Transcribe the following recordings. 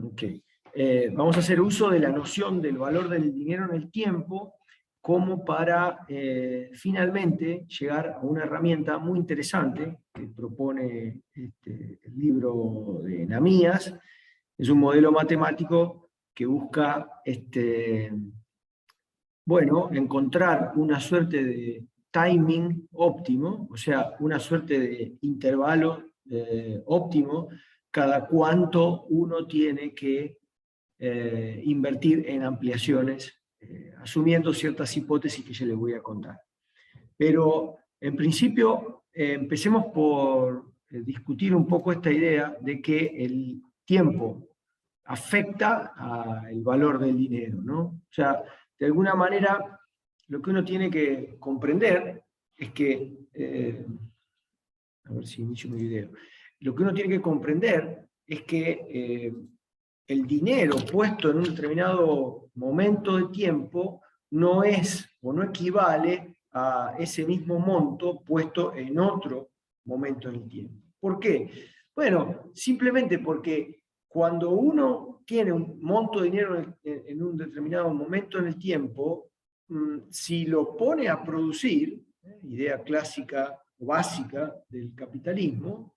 Ok. Vamos a hacer uso de la noción del valor del dinero en el tiempo como para finalmente llegar a una herramienta muy interesante que propone el libro de Namías. Es un modelo matemático que busca bueno, encontrar una suerte de timing óptimo, o sea, una suerte de intervalo óptimo cada cuánto uno tiene que invertir en ampliaciones, asumiendo ciertas hipótesis que yo les voy a contar. Pero en principio, empecemos por discutir un poco esta idea de que el tiempo afecta al valor del dinero, ¿no? O sea, de alguna manera, lo que uno tiene que comprender es que, a ver si inicio mi video, lo que uno tiene que comprender es que el dinero puesto en un determinado momento de tiempo no es o no equivale a ese mismo monto puesto en otro momento del tiempo. ¿Por qué? Bueno, simplemente porque cuando uno tiene un monto de dinero en un determinado momento en el tiempo, si lo pone a producir, idea clásica o básica del capitalismo,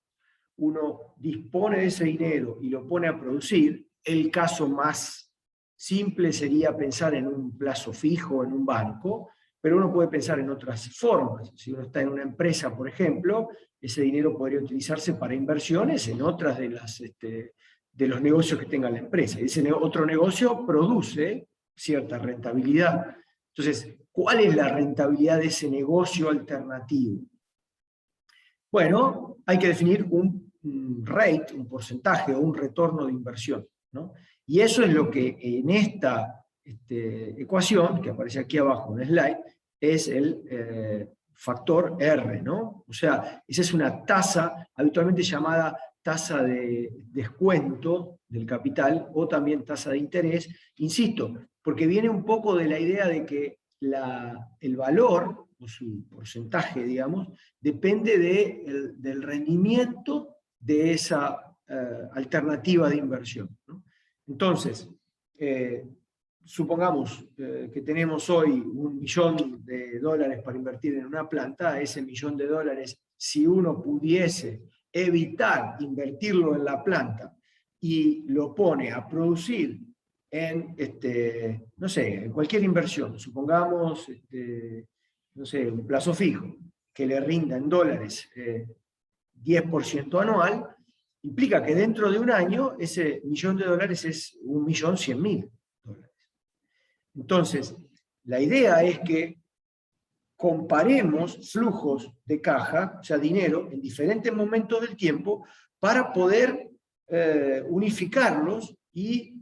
uno dispone de ese dinero y lo pone a producir. El caso más simple sería pensar en un plazo fijo en un banco, pero uno puede pensar en otras formas. Si uno está en una empresa, por ejemplo, ese dinero podría utilizarse para inversiones en otras de los negocios que tenga la empresa. Y ese otro negocio produce cierta rentabilidad. Entonces, ¿cuál es la rentabilidad de ese negocio alternativo? Bueno, hay que definir un rate, un porcentaje o un retorno de inversión, ¿no? Y eso es lo que en esta ecuación, que aparece aquí abajo en el slide, es el factor R, ¿no? O sea, esa es una tasa habitualmente llamada tasa de descuento del capital o también tasa de interés, insisto, porque viene un poco de la idea de que el valor, o su porcentaje, digamos, depende del rendimiento de esa alternativa de inversión, ¿no? Entonces, supongamos que tenemos hoy $1.000.000 para invertir en una planta. Ese $1.000.000, si uno pudiese evitar invertirlo en la planta y lo pone a producir en, no sé, en cualquier inversión, supongamos, no sé, un plazo fijo, que le rinda en dólares 10% anual, implica que dentro de un año ese $1.000.000 es $1.100.000. Entonces, la idea es que comparemos flujos de caja, o sea, dinero, en diferentes momentos del tiempo para poder unificarlos y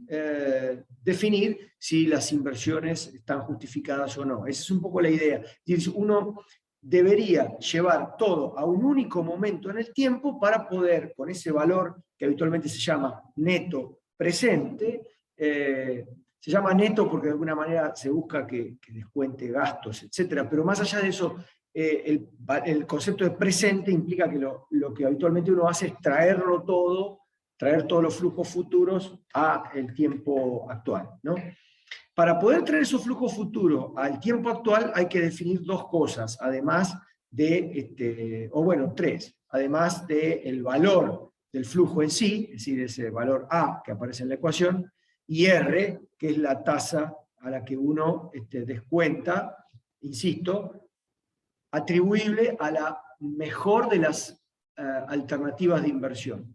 definir si las inversiones están justificadas o no. Esa es un poco la idea. Es decir, uno debería llevar todo a un único momento en el tiempo para poder, con ese valor que habitualmente se llama neto presente, se llama neto porque de alguna manera se busca que descuente gastos, etc. Pero más allá de eso, el concepto de presente implica que lo que habitualmente uno hace es traer todos los flujos futuros al tiempo actual, ¿no? Para poder traer esos flujos futuros al tiempo actual hay que definir dos cosas, además de, o bueno, tres, además del valor del flujo en sí, es decir, ese valor A que aparece en la ecuación, y R, que es la tasa a la que uno descuenta, insisto, atribuible a la mejor de las alternativas de inversión.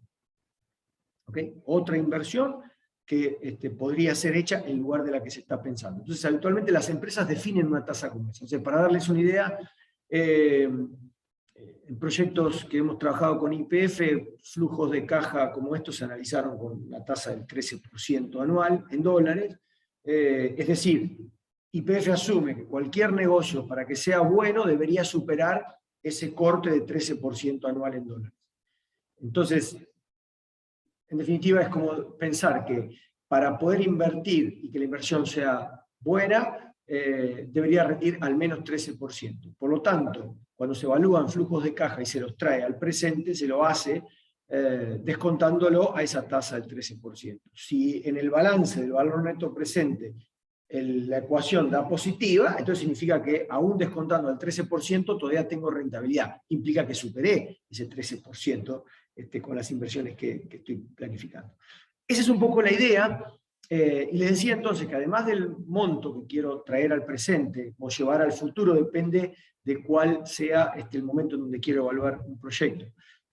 ¿Okay? Otra inversión que podría ser hecha en lugar de la que se está pensando. Entonces, habitualmente las empresas definen una tasa como esa. Entonces, para darles una idea, en proyectos que hemos trabajado con YPF, flujos de caja como estos se analizaron con una tasa del 13% anual en dólares. Es decir, YPF asume que cualquier negocio, para que sea bueno, debería superar ese corte de 13% anual en dólares. Entonces, en definitiva, es como pensar que para poder invertir y que la inversión sea buena, debería rendir al menos 13%. Por lo tanto, cuando se evalúan flujos de caja y se los trae al presente, se lo hace descontándolo a esa tasa del 13%. Si en el balance del valor neto presente la ecuación da positiva, entonces significa que aún descontando al 13% todavía tengo rentabilidad. Implica que superé ese 13% con las inversiones que estoy planificando. Esa es un poco la idea. Y les decía entonces que además del monto que quiero traer al presente o llevar al futuro, depende de cuál sea el momento en donde quiero evaluar un proyecto.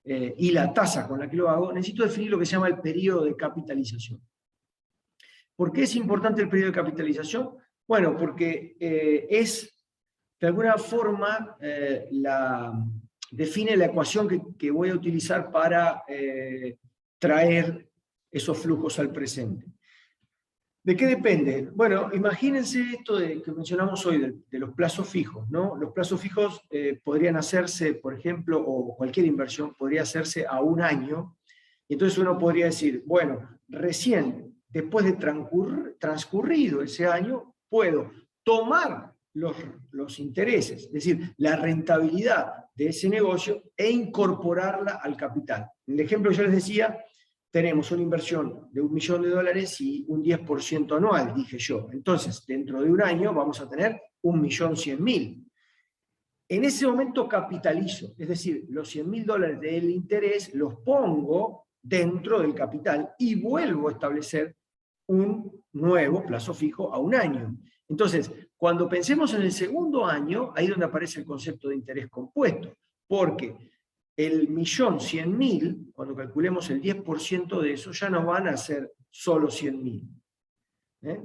Y la tasa con la que lo hago, necesito definir lo que se llama el periodo de capitalización. ¿Por qué es importante el periodo de capitalización? Bueno, porque es, de alguna forma, define la ecuación que voy a utilizar para traer esos flujos al presente. ¿De qué depende? Bueno, imagínense esto que mencionamos hoy, de los plazos fijos, ¿no? Los plazos fijos podrían hacerse, por ejemplo, o cualquier inversión podría hacerse a un año, y entonces uno podría decir, bueno, recién, después de transcurrido ese año, puedo tomar los intereses, es decir, la rentabilidad de ese negocio e incorporarla al capital. En el ejemplo que yo les decía, tenemos una inversión de $1 millón y un 10% anual, dije yo. Entonces, dentro de un año vamos a tener 1.100.000. En ese momento capitalizo, es decir, los $100.000 del interés los pongo dentro del capital y vuelvo a establecer un nuevo plazo fijo a un año. Entonces, cuando pensemos en el segundo año, ahí es donde aparece el concepto de interés compuesto, porque el 1.100.000, cuando calculemos el 10% de eso, ya no van a ser solo 100.000.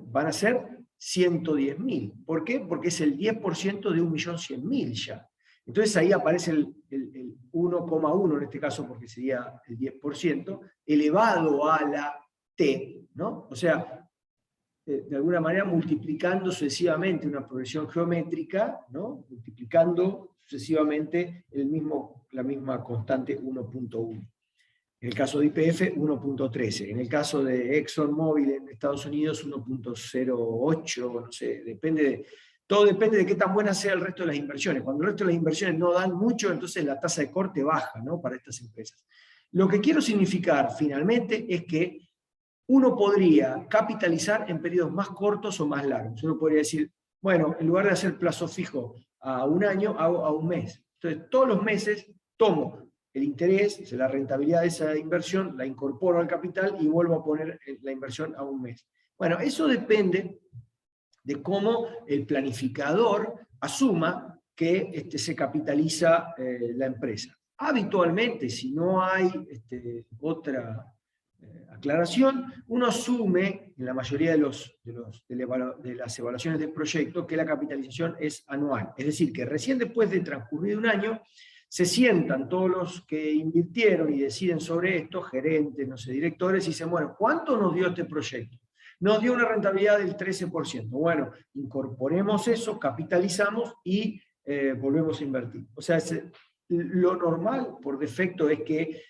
Van a ser 110.000. ¿Por qué? Porque es el 10% de 1.100.000 ya. Entonces ahí aparece el 1,1 en este caso, porque sería el 10%, elevado a la t, ¿no? O sea, de alguna manera multiplicando sucesivamente una progresión geométrica, ¿no? Multiplicando sucesivamente la misma constante 1.1. En el caso de YPF, 1.13. En el caso de ExxonMobil en Estados Unidos, 1.08, no sé, todo depende de qué tan buena sea el resto de las inversiones. Cuando el resto de las inversiones no dan mucho, entonces la tasa de corte baja, ¿no? Para estas empresas. Lo que quiero significar finalmente es que uno podría capitalizar en periodos más cortos o más largos. Uno podría decir, bueno, en lugar de hacer plazo fijo a un año, hago a un mes. Entonces, todos los meses tomo el interés, la rentabilidad de esa inversión, la incorporo al capital y vuelvo a poner la inversión a un mes. Bueno, eso depende de cómo el planificador asuma que se capitaliza la empresa. Habitualmente, si no hay otra aclaración, uno asume, en la mayoría de las evaluaciones del proyecto, que la capitalización es anual. Es decir, que recién después de transcurrido un año, se sientan todos los que invirtieron y deciden sobre esto, gerentes, no sé, directores, y dicen, bueno, ¿cuánto nos dio este proyecto? Nos dio una rentabilidad del 13%. Bueno, incorporemos eso, capitalizamos y volvemos a invertir. O sea, lo normal por defecto es que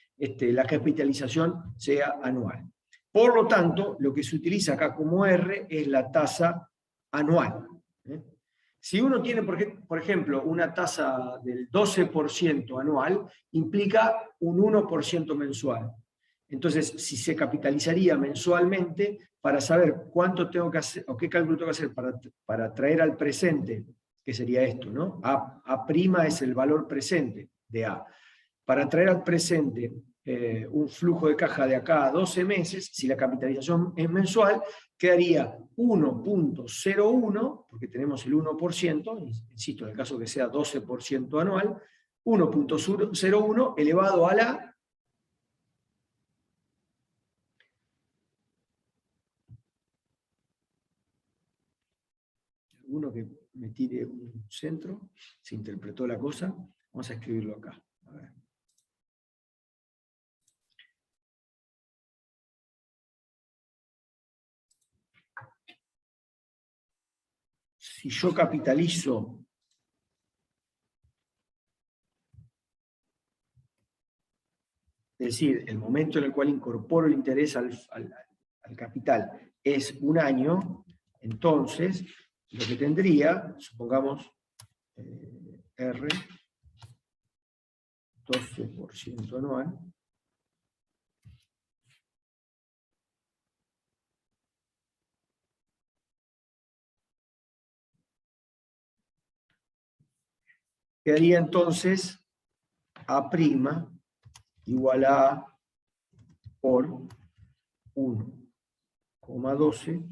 la capitalización sea anual. Por lo tanto, lo que se utiliza acá como R es la tasa anual. Si uno tiene, por ejemplo, una tasa del 12% anual, implica un 1% mensual. Entonces, si se capitalizaría mensualmente, para saber cuánto tengo que hacer, o qué cálculo tengo que hacer para traer al presente, que sería esto, ¿no? A' es el valor presente de A. Para traer al presente un flujo de caja de acá a 12 meses, si la capitalización es mensual, quedaría 1.01, porque tenemos el 1%, insisto, en el caso que sea 12% anual, 1.01 elevado a la uno que me tire un centro, se interpretó la cosa, vamos a escribirlo acá. A ver. Si yo capitalizo es decir, el momento en el cual incorporo el interés al capital es un año, entonces lo que tendría, supongamos R, 12% anual, quedaría entonces A' igual a A por 1,12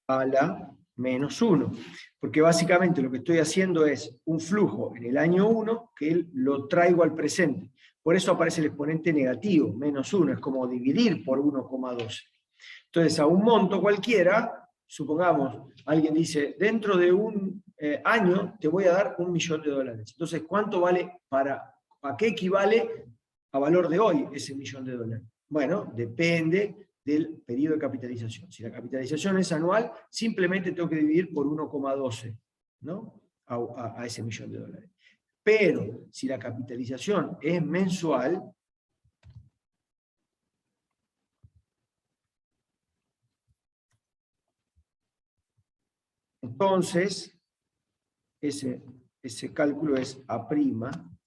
a la menos 1. Porque básicamente lo que estoy haciendo es un flujo en el año 1 que lo traigo al presente. Por eso aparece el exponente negativo, menos 1. Es como dividir por 1,12. Entonces, a un monto cualquiera, supongamos, alguien dice, dentro de un año te voy a dar $1.000.000. Entonces, ¿cuánto vale a qué equivale a valor de hoy ese $1.000.000? Bueno, depende del periodo de capitalización. Si la capitalización es anual, simplemente tengo que dividir por 1,12, ¿no? a ese $1.000.000. Pero si la capitalización es mensual, entonces ese cálculo es A'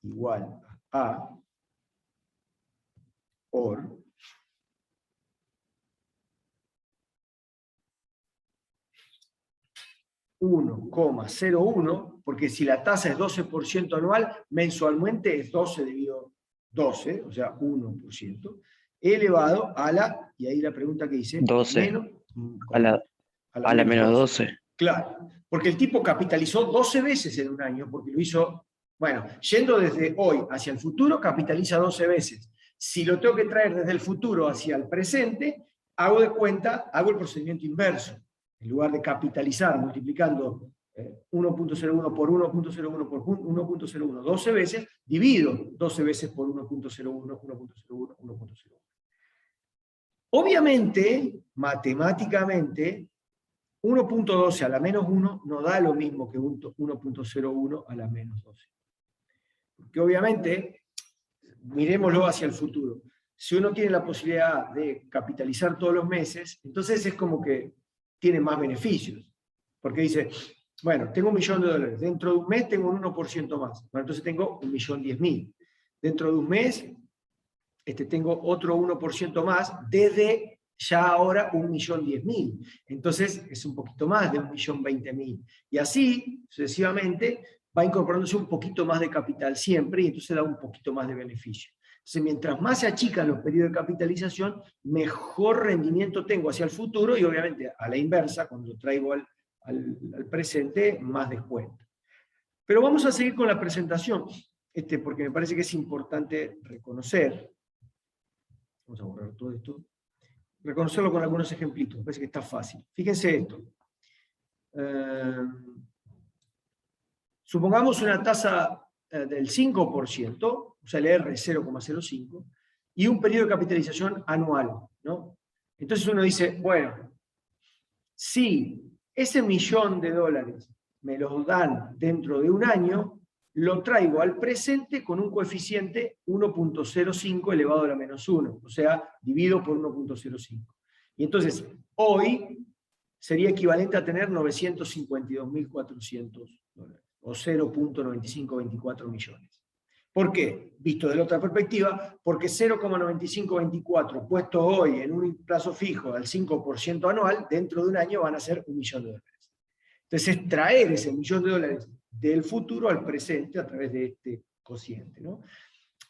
igual a por 1,01, porque si la tasa es 12% anual, mensualmente es 12 dividido 12, o sea, 1%, elevado a la, y ahí la pregunta que hice, 12, menos, a la menos 12. Claro, porque el tipo capitalizó 12 veces en un año, porque lo hizo, bueno, yendo desde hoy hacia el futuro, capitaliza 12 veces. Si lo tengo que traer desde el futuro hacia el presente, hago de cuenta, hago el procedimiento inverso. En lugar de capitalizar multiplicando 1.01 por 1.01 por 1.01 12 veces, divido 12 veces por 1.01, 1.01, 1.01. Obviamente, matemáticamente, 1.12 a la menos 1 no da lo mismo que 1.01 a la menos 12. Porque obviamente, miremoslo hacia el futuro. Si uno tiene la posibilidad de capitalizar todos los meses, entonces es como que tiene más beneficios. Porque dice, bueno, tengo $1.000.000, dentro de un mes tengo un 1% más. Bueno, entonces tengo 1.010.000. Dentro de un mes tengo otro 1% más desde ya ahora 1.010.000. Entonces es un poquito más de 1.020.000. Y así, sucesivamente, va incorporándose un poquito más de capital siempre y entonces da un poquito más de beneficio. Entonces, mientras más se achican los periodos de capitalización, mejor rendimiento tengo hacia el futuro y obviamente a la inversa, cuando lo traigo al presente, más descuento. Pero vamos a seguir con la presentación, porque me parece que es importante reconocer. Vamos a borrar todo esto. Reconocerlo con algunos ejemplitos, me parece que está fácil. Fíjense esto. Supongamos una tasa del 5%, o sea, el R es 0,05, y un periodo de capitalización anual, ¿no? Entonces uno dice, bueno, si ese $1.000.000 me los dan dentro de un año, lo traigo al presente con un coeficiente 1.05 elevado a la menos 1, o sea, divido por 1.05. Y entonces, hoy sería equivalente a tener $952.400, o 0.9524 millones. ¿Por qué? Visto de la otra perspectiva, porque 0,9524 puesto hoy en un plazo fijo al 5% anual, dentro de un año van a ser $1.000.000. Entonces es traer ese $1.000.000 del futuro al presente a través de este cociente, ¿no?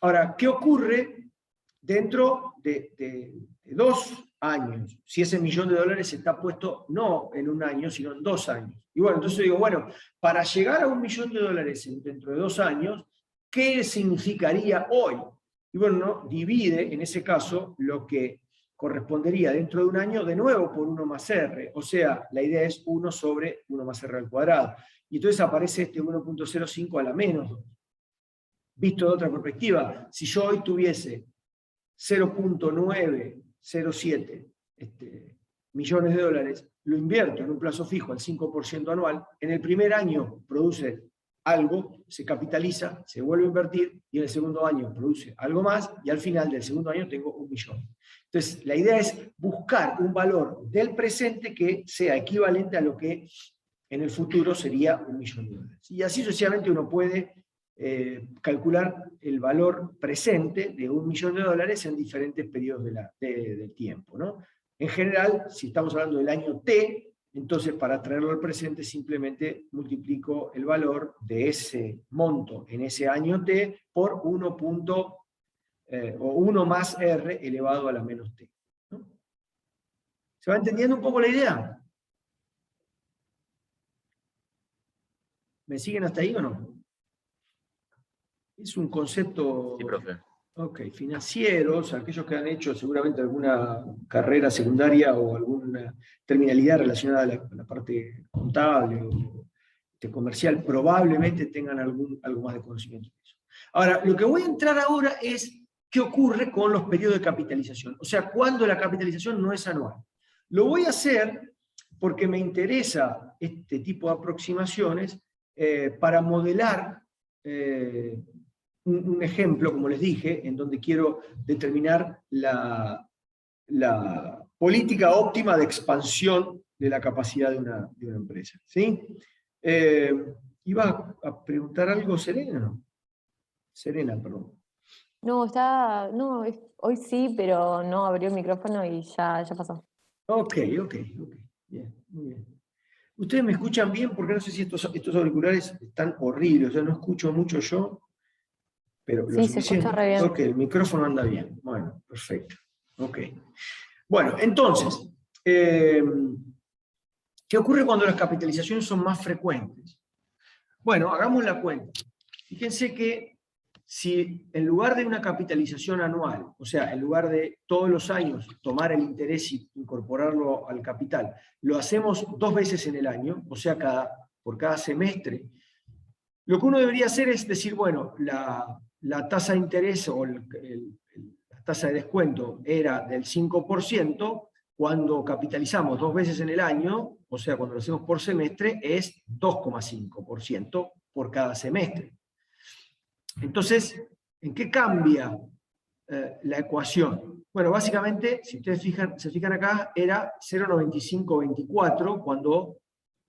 Ahora, ¿qué ocurre dentro de 2 años? Si ese $1.000.000 está puesto no en un año, sino en 2 años. Y bueno, entonces digo, bueno, para llegar a $1.000.000 dentro de 2 años, ¿qué significaría hoy? Y bueno, ¿no? Divide, en ese caso, lo que correspondería dentro de un año de nuevo por 1 más R. O sea, la idea es 1 sobre 1 más R al cuadrado. Y entonces aparece este 1.05 a la menos 2. Visto de otra perspectiva, si yo hoy tuviese 0.907 millones de dólares, lo invierto en un plazo fijo al 5% anual, en el primer año produce algo, se capitaliza, se vuelve a invertir, y en el segundo año produce algo más, y al final del segundo año tengo $1.000.000. Entonces, la idea es buscar un valor del presente que sea equivalente a lo que en el futuro sería $1.000.000. Y así sucesivamente uno puede calcular el valor presente de $1.000.000 en diferentes periodos del tiempo, ¿no? En general, si estamos hablando del año T, Entonces, para traerlo al presente, simplemente multiplico el valor de ese monto en ese año t por 1 más r elevado a la menos t, ¿no? ¿Se va entendiendo un poco la idea? ¿Me siguen hasta ahí o no? Es un concepto... Sí, profe. Ok, financieros, aquellos que han hecho seguramente alguna carrera secundaria o alguna terminalidad relacionada a la parte contable o comercial, probablemente tengan algo más de conocimiento de eso. Ahora, lo que voy a entrar ahora es qué ocurre con los periodos de capitalización, o sea, cuando la capitalización no es anual. Lo voy a hacer porque me interesa este tipo de aproximaciones para modelar un ejemplo, como les dije, en donde quiero determinar la política óptima de expansión de la capacidad de una empresa. ¿Sí? ¿Iba a preguntar algo Serena? ¿No? Serena, perdón. No, hoy sí, pero no abrió el micrófono y ya pasó. Ok. Bien, muy bien. ¿Ustedes me escuchan bien? Porque no sé si estos auriculares están horribles, o sea, no escucho mucho yo. Pero sí, se escucha re bien. Ok, el micrófono anda bien. Bueno, perfecto. Ok. Bueno, entonces, ¿qué ocurre cuando las capitalizaciones son más frecuentes? Bueno, hagamos la cuenta. Fíjense que si en lugar de una capitalización anual, o sea, en lugar de todos los años tomar el interés y incorporarlo al capital, lo hacemos 2 veces en el año, o sea, por cada semestre, lo que uno debería hacer es decir, bueno, la tasa de interés o la tasa de descuento era del 5%, cuando capitalizamos 2 veces en el año, o sea, cuando lo hacemos por semestre, es 2,5% por cada semestre. Entonces, ¿en qué cambia la ecuación? Bueno, básicamente, si ustedes se fijan acá, era 0,9524 cuando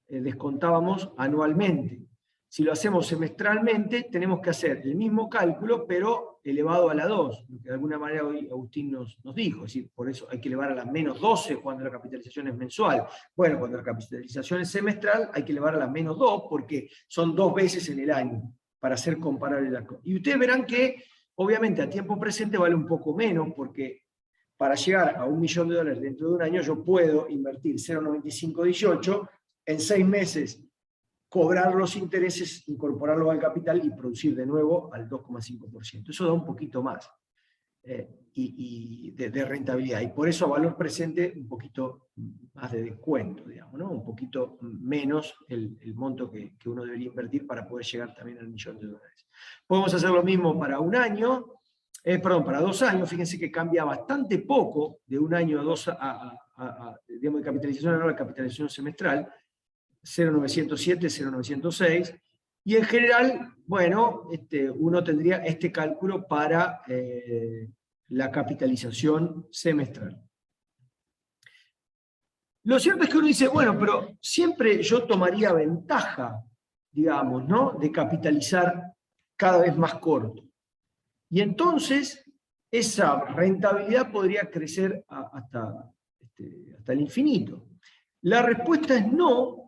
descontábamos anualmente. Si lo hacemos semestralmente, tenemos que hacer el mismo cálculo, pero elevado a la 2, lo que de alguna manera hoy Agustín nos dijo, es decir, por eso hay que elevar a la menos 12 cuando la capitalización es mensual. Bueno, cuando la capitalización es semestral, hay que elevar a la menos 2, porque son 2 veces en el año, para hacer comparable la cosa. Y ustedes verán que, obviamente, a tiempo presente vale un poco menos, porque para llegar a $1 millón dentro de un año, yo puedo invertir 0,9518, en 6 meses cobrar los intereses, incorporarlos al capital y producir de nuevo al 2,5%. Eso da un poquito más de rentabilidad. Y por eso a valor presente un poquito más de descuento, digamos, ¿no? Un poquito menos el monto que uno debería invertir para poder llegar también al $1 millón. Podemos hacer lo mismo para un año, para 2 años. Fíjense que cambia bastante poco de un año a 2 digamos, de capitalización anual a capitalización semestral. 0,907, 0,906, y en general, bueno, uno tendría este cálculo para la capitalización semestral. Lo cierto es que uno dice, bueno, pero siempre yo tomaría ventaja, digamos, ¿no?, de capitalizar cada vez más corto. Y entonces, esa rentabilidad podría crecer hasta el infinito. La respuesta es no.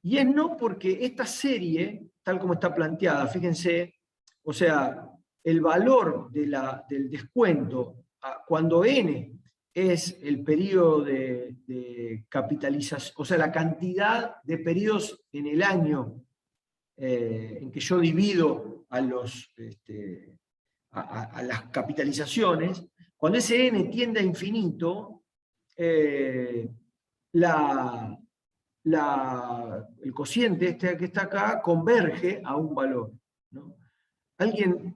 Y es no porque esta serie, tal como está planteada, fíjense, o sea, el valor del descuento, cuando n es el periodo de capitalización, o sea, la cantidad de periodos en el año en que yo divido a las capitalizaciones, cuando ese n tiende a infinito, el cociente que está acá converge a un valor, ¿no? ¿Alguien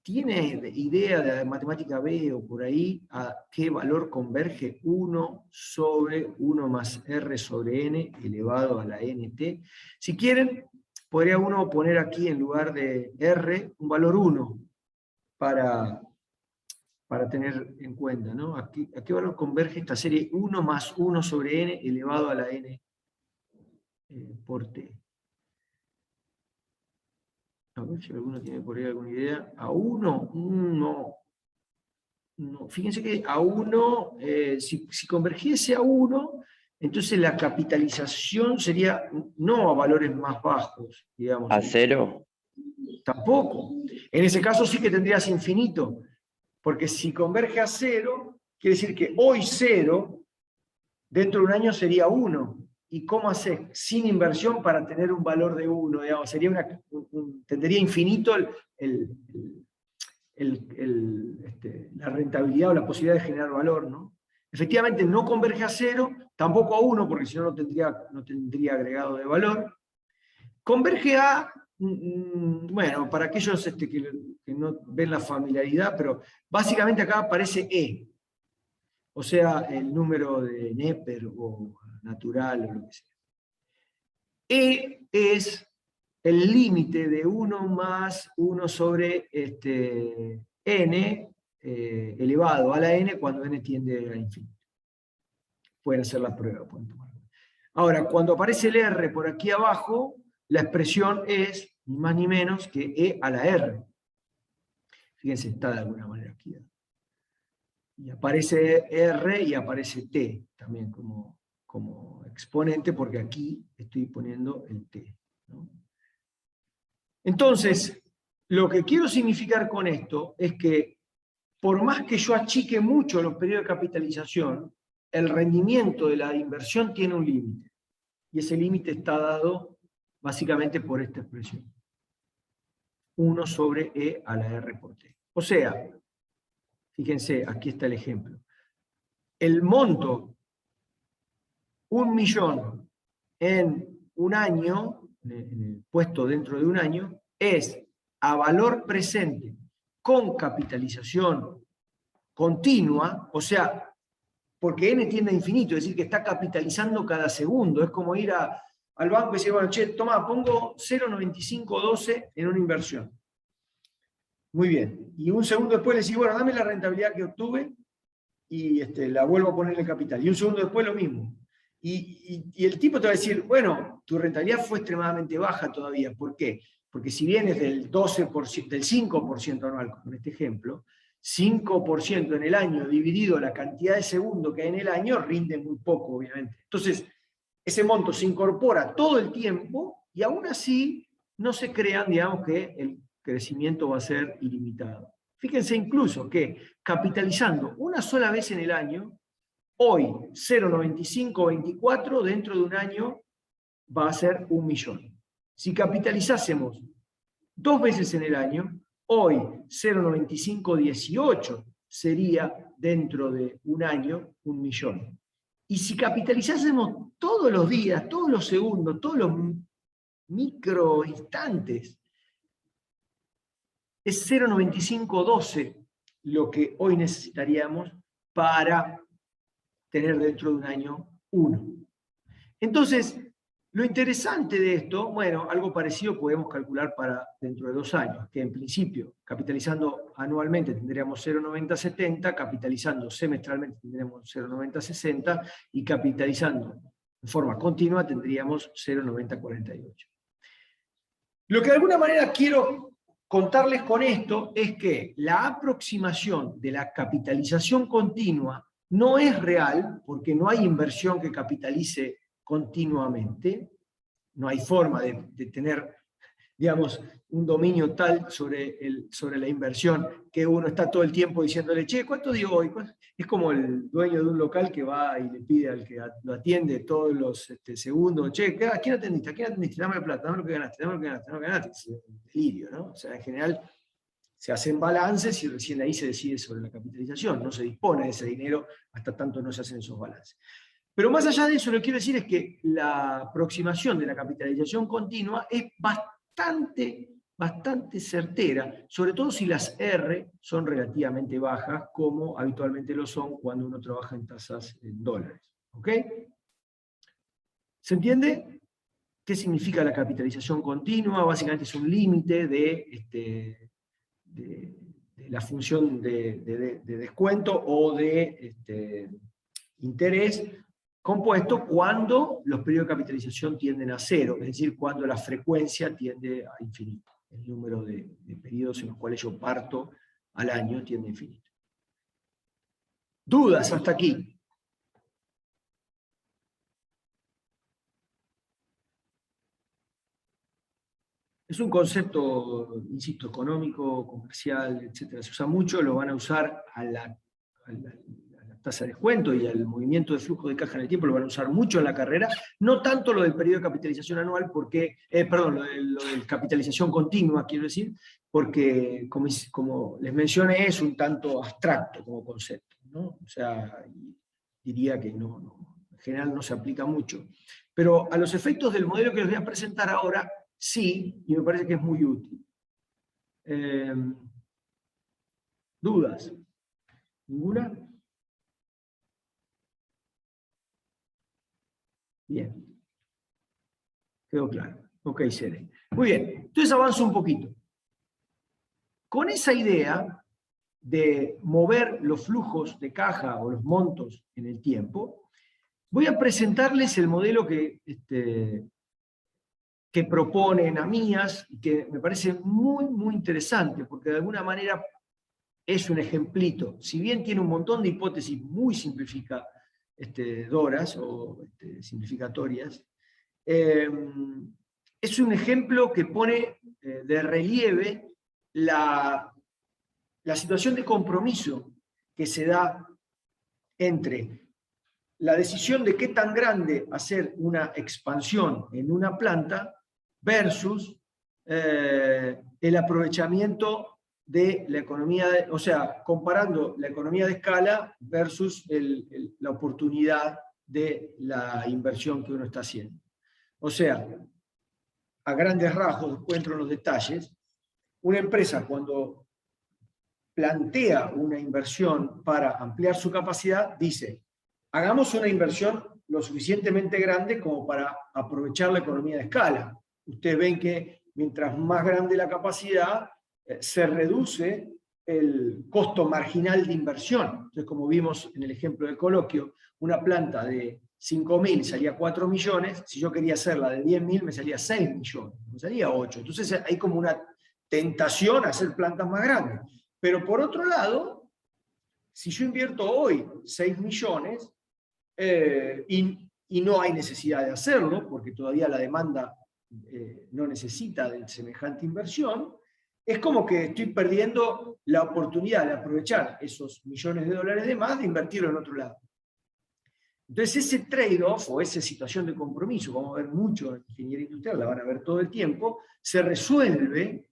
tiene idea de la matemática B o por ahí a qué valor converge 1 sobre 1 más R sobre N elevado a la NT? Si quieren, podría uno poner aquí en lugar de R un valor 1 para tener en cuenta, ¿no? ¿A qué valor converge esta serie 1 más 1 sobre N elevado a la N por T? A ver si alguno tiene por ahí alguna idea. ¿A 1? No. Fíjense que a 1, si convergiese a 1, entonces la capitalización sería no a valores más bajos, digamos. ¿A cero? Tampoco. En ese caso sí que tendrías infinito, porque si converge a cero, quiere decir que hoy cero, dentro de un año sería 1. ¿Y cómo haces sin inversión para tener un valor de 1? Digamos, sería tendría infinito la rentabilidad o la posibilidad de generar valor, ¿no? Efectivamente no converge a 0, tampoco a 1, porque si no, no tendría agregado de valor. Converge a, bueno, para aquellos que no ven la familiaridad, pero básicamente acá aparece E. O sea, el número de Neper o natural o lo que sea. E es el límite de 1 más 1 sobre n elevado a la n cuando n tiende a infinito. Pueden hacer la prueba. Pueden tomarla. Ahora, cuando aparece el R por aquí abajo, la expresión es ni más ni menos que E a la R. Fíjense, está de alguna manera aquí. Y aparece R y aparece T también como exponente, porque aquí estoy poniendo el T, ¿no? Entonces, lo que quiero significar con esto es que por más que yo achique mucho los periodos de capitalización, el rendimiento de la inversión tiene un límite. Y ese límite está dado básicamente por esta expresión. 1 sobre E a la R por T. O sea, fíjense, aquí está el ejemplo. El monto, 1.000.000 en un año, puesto dentro de un año, es a valor presente con capitalización continua, o sea, porque n tiende a infinito, es decir, que está capitalizando cada segundo. Es como ir al banco y decir, bueno, che, toma, pongo 0,9512 en una inversión. Muy bien. Y un segundo después le decís, bueno, dame la rentabilidad que obtuve y la vuelvo a poner en el capital. Y un segundo después lo mismo. Y el tipo te va a decir, bueno, tu rentabilidad fue extremadamente baja todavía. ¿Por qué? Porque si vienes del 12%, del 5% anual, como en este ejemplo, 5% en el año dividido la cantidad de segundos que hay en el año rinde muy poco, obviamente. Entonces, ese monto se incorpora todo el tiempo y aún así no se crean, digamos, que el crecimiento va a ser ilimitado. Fíjense incluso que capitalizando una sola vez en el año, hoy 0,9524 dentro de un año va a ser 1.000.000. Si capitalizásemos 2 veces en el año, hoy 0,9518 sería dentro de un año 1.000.000. Y si capitalizásemos todos los días, todos los segundos, todos los microinstantes, es 0,9512 lo que hoy necesitaríamos para tener dentro de un año 1. Entonces, lo interesante de esto, bueno, algo parecido podemos calcular para dentro de 2 años, que en principio, capitalizando anualmente tendríamos 0,9070, capitalizando semestralmente tendríamos 0,9060 y capitalizando de forma continua tendríamos 0,9048. Lo que de alguna manera quiero contarles con esto es que la aproximación de la capitalización continua no es real, porque no hay inversión que capitalice continuamente, no hay forma de tener, digamos, un dominio tal sobre la inversión que uno está todo el tiempo diciéndole, che, ¿cuánto dio hoy? Es como el dueño de un local que va y le pide al que lo atiende todos los segundos, che, ¿a quién atendiste? ¿A quién atendiste? Dame la plata, dame lo que ganaste, dame lo que ganaste, dame lo que ganaste. Es un delirio, ¿no? O sea, en general se hacen balances y recién ahí se decide sobre la capitalización, no se dispone de ese dinero hasta tanto no se hacen esos balances. Pero más allá de eso, lo que quiero decir es que la aproximación de la capitalización continua es bastante certera, sobre todo si las R son relativamente bajas, como habitualmente lo son cuando uno trabaja en tasas en dólares. ¿Ok? ¿Se entiende? ¿Qué significa la capitalización continua? Básicamente es un límite de la función de descuento o de interés compuesto cuando los periodos de capitalización tienden a 0, es decir, cuando la frecuencia tiende a infinito. El número de periodos en los cuales yo parto al año tiende a infinito. ¿Dudas hasta aquí? Es un concepto, insisto, económico, comercial, etcétera. Se usa mucho, lo van a usar a la tasa de descuento y al movimiento de flujo de caja en el tiempo, lo van a usar mucho en la carrera, no tanto lo del periodo de capitalización anual, porque, perdón, lo de capitalización continua, quiero decir, porque, como les mencioné, es un tanto abstracto como concepto, ¿no? O sea, diría que en general no se aplica mucho. Pero a los efectos del modelo que les voy a presentar ahora, sí, y me parece que es muy útil. ¿Dudas? ¿Ninguna? Bien. Quedó claro. Ok, Cere. Muy bien. Entonces avanzo un poquito. Con esa idea de mover los flujos de caja o los montos en el tiempo, voy a presentarles el modelo que propone Anamías, que me parece muy, muy interesante, porque de alguna manera es un ejemplito. Si bien tiene un montón de hipótesis muy simplificadoras o simplificatorias, es un ejemplo que pone de relieve la situación de compromiso que se da entre la decisión de qué tan grande hacer una expansión en una planta versus el aprovechamiento de la economía, o sea, comparando la economía de escala versus la oportunidad de la inversión que uno está haciendo. O sea, a grandes rasgos, después entro en los detalles, una empresa cuando plantea una inversión para ampliar su capacidad, dice, hagamos una inversión lo suficientemente grande como para aprovechar la economía de escala. Ustedes ven que mientras más grande la capacidad, se reduce el costo marginal de inversión. Entonces, como vimos en el ejemplo del coloquio, una planta de 5.000 salía 4 millones, si yo quería hacerla de 10.000 me salía 6 millones, me salía 8. Entonces hay como una tentación a hacer plantas más grandes. Pero por otro lado, si yo invierto hoy 6 millones y no hay necesidad de hacerlo, porque todavía la demanda no necesita de semejante inversión, es como que estoy perdiendo la oportunidad de aprovechar esos millones de dólares de más de invertirlo en otro lado. Entonces ese trade-off o esa situación de compromiso, vamos a ver mucho en ingeniería industrial, la van a ver todo el tiempo, se resuelve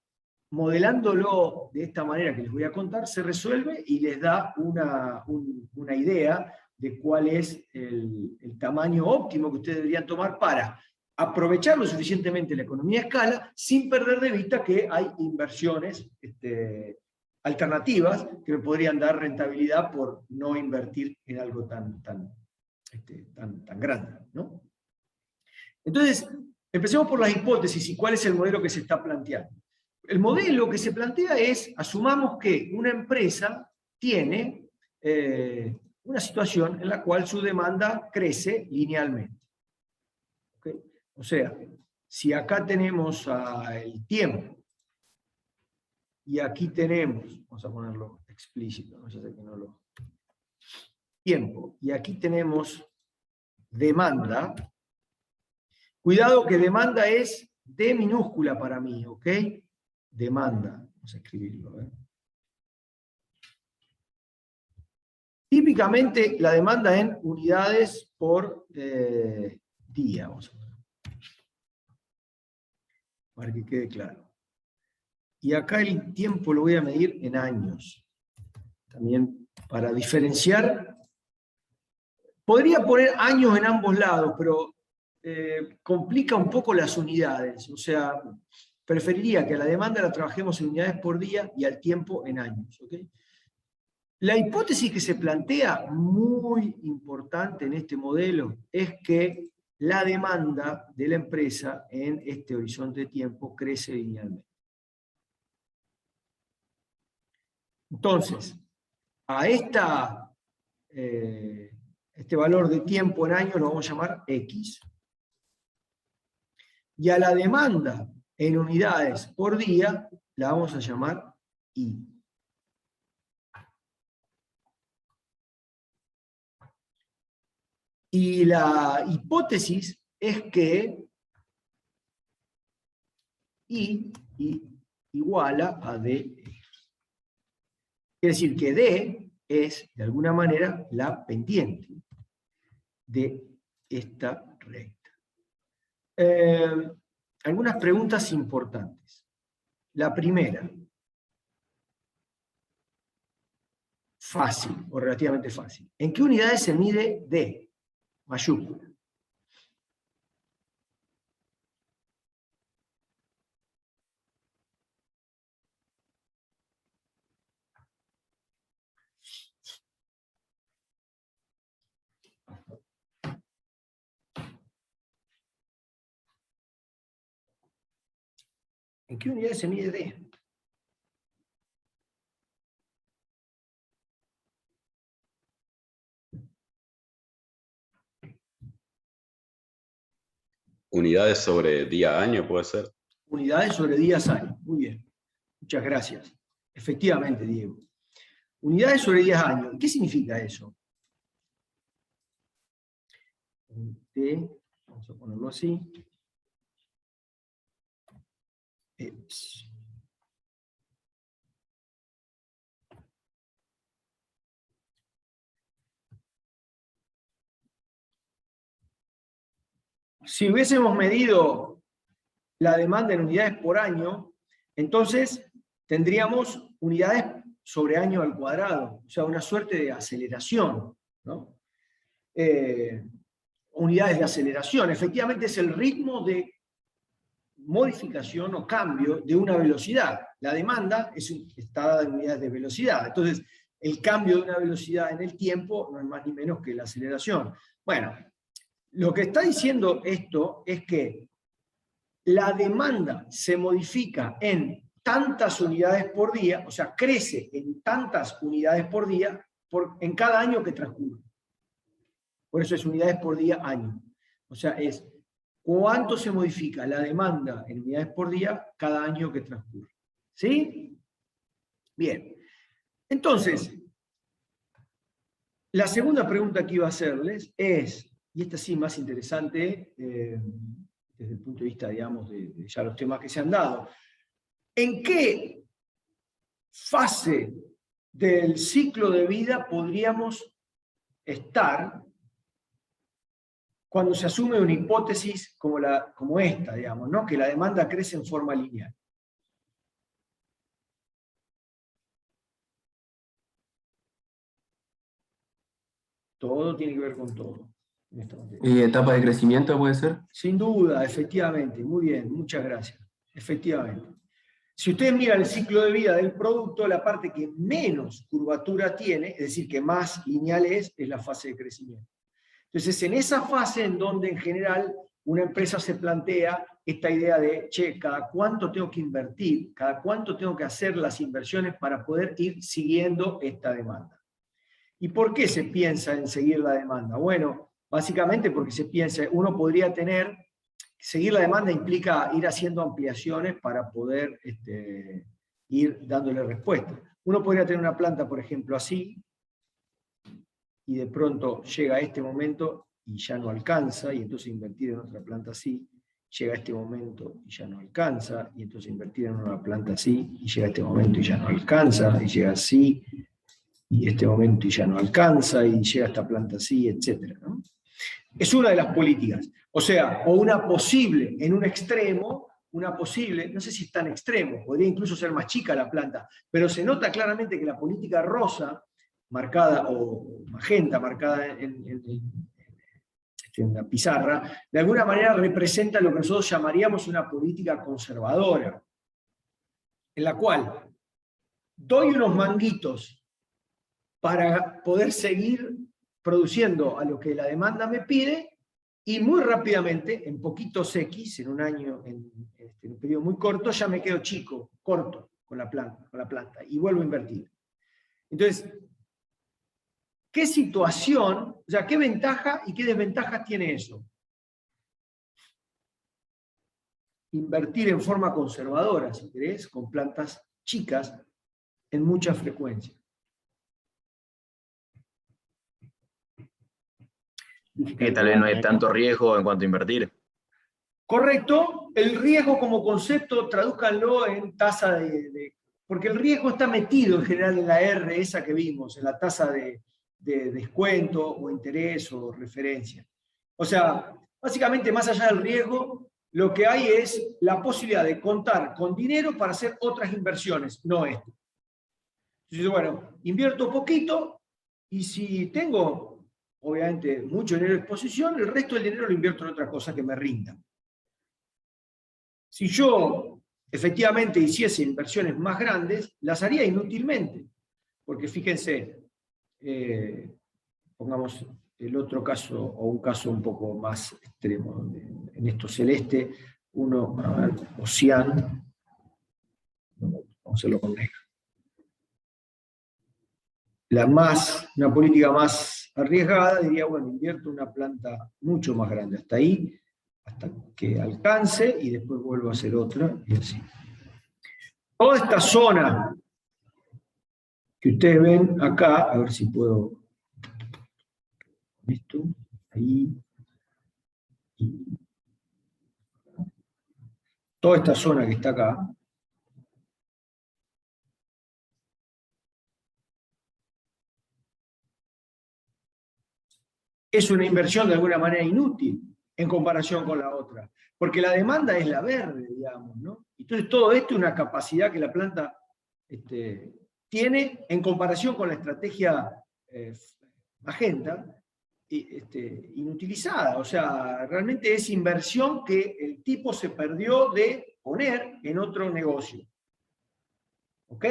modelándolo de esta manera que les voy a contar, se resuelve y les da una idea de cuál es el tamaño óptimo que ustedes deberían tomar para aprovechar lo suficientemente la economía a escala sin perder de vista que hay inversiones alternativas que me podrían dar rentabilidad por no invertir en algo tan grande, ¿no? Entonces, empecemos por las hipótesis y cuál es el modelo que se está planteando. El modelo que se plantea es, asumamos que una empresa tiene una situación en la cual su demanda crece linealmente. ¿Okay? O sea, si acá tenemos el tiempo y aquí tenemos, vamos a ponerlo explícito, no sé que no lo... Tiempo, y aquí tenemos demanda. Cuidado que demanda es D minúscula para mí, ¿ok? Demanda. Vamos a escribirlo. Típicamente la demanda en unidades por día. Vamos a ver. Para que quede claro. Y acá el tiempo lo voy a medir en años. También para diferenciar. Podría poner años en ambos lados, pero complica un poco las unidades. O sea, preferiría que a la demanda la trabajemos en unidades por día y al tiempo en años. ¿Okay? La hipótesis que se plantea, muy importante en este modelo, es que la demanda de la empresa en este horizonte de tiempo crece linealmente. Entonces, a este valor de tiempo en años lo vamos a llamar X. Y a la demanda en unidades por día la vamos a llamar Y. Y la hipótesis es que y iguala a D. Quiere decir que D es, de alguna manera, la pendiente de esta recta. Algunas preguntas importantes. La primera, fácil o relativamente fácil. ¿En qué unidades se mide D? Mayúscula. ¿En qué unidades se mide D? Unidades sobre día-año, ¿puede ser? Unidades sobre días-año. Muy bien. Muchas gracias. Efectivamente, Diego. Unidades sobre días-año. ¿Qué significa eso? D, vamos a ponerlo así. Si hubiésemos medido la demanda en unidades por año, entonces tendríamos unidades sobre año al cuadrado, o sea, una suerte de aceleración, ¿no? Unidades de aceleración, efectivamente es el ritmo de modificación o cambio de una velocidad. La demanda está dada en unidades de velocidad, entonces el cambio de una velocidad en el tiempo no es más ni menos que la aceleración. Bueno, lo que está diciendo esto es que la demanda se modifica en tantas unidades por día, o sea, crece en tantas unidades por día en cada año que transcurre. Por eso es unidades por día año. O sea, es cuánto se modifica la demanda en unidades por día cada año que transcurre. ¿Sí? Bien. Entonces, la segunda pregunta que iba a hacerles es, y esta sí más interesante, desde el punto de vista, digamos, de ya los temas que se han dado. ¿En qué fase del ciclo de vida podríamos estar cuando se asume una hipótesis como esta, digamos, ¿no? Que la demanda crece en forma lineal? Todo tiene que ver con todo. ¿Y etapa de crecimiento puede ser? Sin duda, efectivamente. Muy bien, muchas gracias. Efectivamente. Si ustedes miran el ciclo de vida del producto, la parte que menos curvatura tiene, es decir, que más lineal es la fase de crecimiento. Entonces, en esa fase en donde en general una empresa se plantea esta idea de, che, cada cuánto tengo que invertir, cada cuánto tengo que hacer las inversiones para poder ir siguiendo esta demanda. ¿Y por qué se piensa en seguir la demanda? Bueno, básicamente porque se piensa, uno podría seguir la demanda implica ir haciendo ampliaciones para poder ir dándole respuesta. Uno podría tener una planta, por ejemplo, así, y de pronto llega a este momento y ya no alcanza, y entonces invertir en otra planta así, llega a este momento y ya no alcanza, y entonces invertir en una planta así, y llega a este momento y ya no alcanza, y llega así, y este momento y ya no alcanza, y llega a esta planta así, etc., ¿no? Es una de las políticas. O sea, o una posible, en un extremo, una posible, no sé si es tan extremo, podría incluso ser más chica la planta, pero se nota claramente que la política rosa, marcada, o magenta, marcada en la pizarra, de alguna manera representa lo que nosotros llamaríamos una política conservadora, en la cual doy unos manguitos para poder seguir produciendo a lo que la demanda me pide, y muy rápidamente, en poquitos X, en un año, en un periodo muy corto, ya me quedo chico, corto con la planta, y vuelvo a invertir. Entonces, ¿qué situación, o sea, qué ventaja y qué desventajas tiene eso? Invertir en forma conservadora, si querés, con plantas chicas, en mucha frecuencia. Que tal vez no hay tanto riesgo en cuanto a invertir. Correcto, el riesgo como concepto, tradúzcanlo en tasa porque el riesgo está metido en general en la R, esa que vimos, en la tasa de descuento o interés o referencia. O sea, básicamente más allá del riesgo, lo que hay es la posibilidad de contar con dinero para hacer otras inversiones, no esto. Entonces, bueno, invierto poquito y si tengo, obviamente, mucho dinero de exposición, el resto del dinero lo invierto en otra cosa que me rinda. Si yo efectivamente hiciese inversiones más grandes, las haría inútilmente, porque fíjense, pongamos el otro caso, o un caso un poco más extremo, en esto celeste, uno, a ver, Ocean, vamos a hacerlo con negro. Una política más arriesgada, diría, bueno, invierto una planta mucho más grande, hasta ahí, hasta que alcance, y después vuelvo a hacer otra, y así. Toda esta zona que ustedes ven acá, a ver si puedo, esto, ahí, y toda esta zona que está acá, es una inversión de alguna manera inútil en comparación con la otra, porque la demanda es la verde, digamos, ¿no? Entonces todo esto es una capacidad que la planta tiene en comparación con la estrategia magenta, inutilizada. O sea, realmente es inversión que el tipo se perdió de poner en otro negocio. ¿Ok?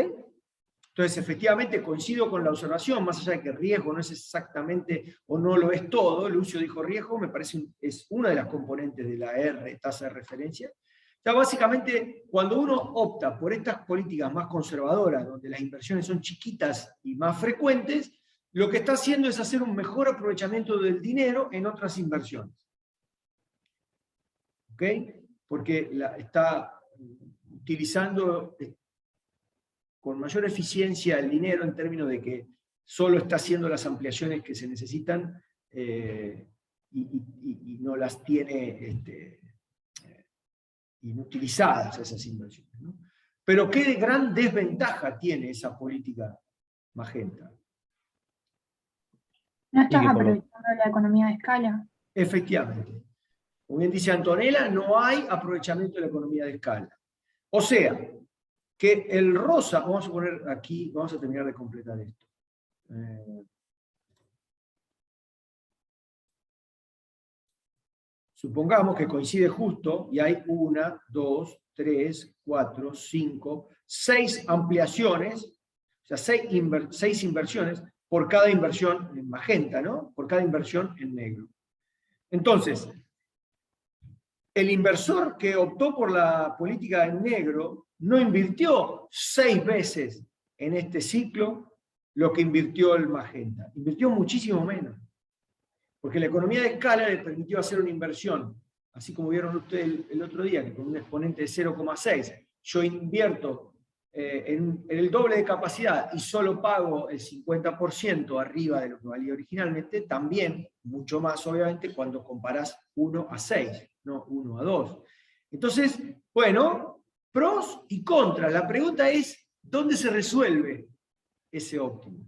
Entonces, efectivamente, coincido con la observación, más allá de que riesgo no es exactamente, o no lo es todo, Lucio dijo riesgo, me parece es una de las componentes de la R, tasa de referencia. O sea, básicamente, cuando uno opta por estas políticas más conservadoras, donde las inversiones son chiquitas y más frecuentes, lo que está haciendo es hacer un mejor aprovechamiento del dinero en otras inversiones. ¿Ok? Porque está utilizando con mayor eficiencia el dinero en términos de que solo está haciendo las ampliaciones que se necesitan y no las tiene inutilizadas esas inversiones, ¿no? Pero qué gran desventaja tiene esa política magenta. ¿No estás aprovechando la economía de escala? Efectivamente. Como bien dice Antonella, no hay aprovechamiento de la economía de escala. O sea, que el rosa, vamos a poner aquí, vamos a terminar de completar esto. Supongamos que coincide justo y hay 1, 2, 3, 4, 5, 6 ampliaciones, o sea, 6 inversiones por cada inversión en magenta, ¿no? Por cada inversión en negro. Entonces, el inversor que optó por la política en negro no invirtió 6 veces en este ciclo lo que invirtió el magenta. Invirtió muchísimo menos. Porque la economía de escala le permitió hacer una inversión, así como vieron ustedes el otro día, que con un exponente de 0,6, yo invierto en el doble de capacidad y solo pago el 50% arriba de lo que valía originalmente, también, mucho más obviamente, cuando comparás 1 a 6, no 1 a 2. Entonces, bueno, pros y contras. La pregunta es, ¿dónde se resuelve ese óptimo?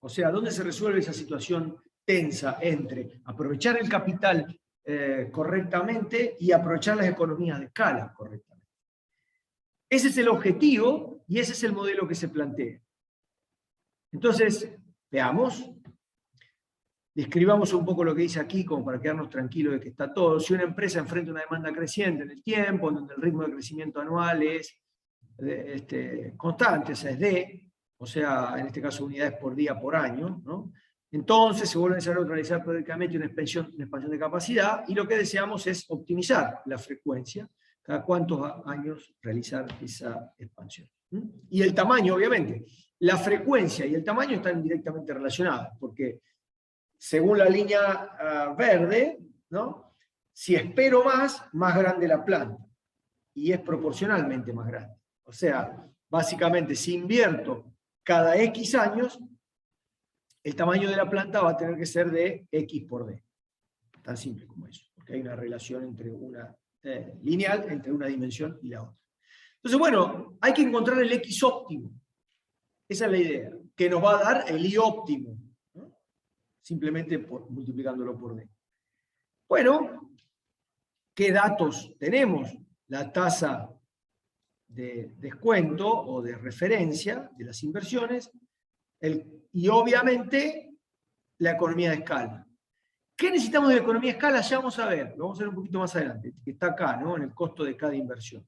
O sea, ¿dónde se resuelve esa situación tensa entre aprovechar el capital correctamente y aprovechar las economías de escala correctamente? Ese es el objetivo y ese es el modelo que se plantea. Entonces, veamos, describamos un poco lo que dice aquí, como para quedarnos tranquilos de que está todo. Si una empresa enfrenta una demanda creciente en el tiempo, donde el ritmo de crecimiento anual es constante, o sea, es D, o sea, en este caso unidades por día por año, ¿no? Entonces se vuelve necesario realizar periódicamente una expansión de capacidad, y lo que deseamos es optimizar la frecuencia, cada cuántos años realizar esa expansión. Y el tamaño, obviamente. La frecuencia y el tamaño están directamente relacionados, porque según la línea verde, ¿no? Si espero más grande la planta, y es proporcionalmente más grande. O sea, básicamente, si invierto cada X años, el tamaño de la planta va a tener que ser de X por D. Tan simple como eso. ¿Ok? porque hay una relación entre una lineal entre una dimensión y la otra. Entonces, bueno, hay que encontrar el X óptimo. Esa es la idea, que nos va a dar el Y óptimo, ¿no? Simplemente multiplicándolo por D. Bueno, ¿qué datos tenemos? La tasa de descuento o de referencia de las inversiones y obviamente la economía de escala. ¿Qué necesitamos de la economía de escala? Ya vamos a ver, lo vamos a ver un poquito más adelante, que está acá, ¿no? En el costo de cada inversión.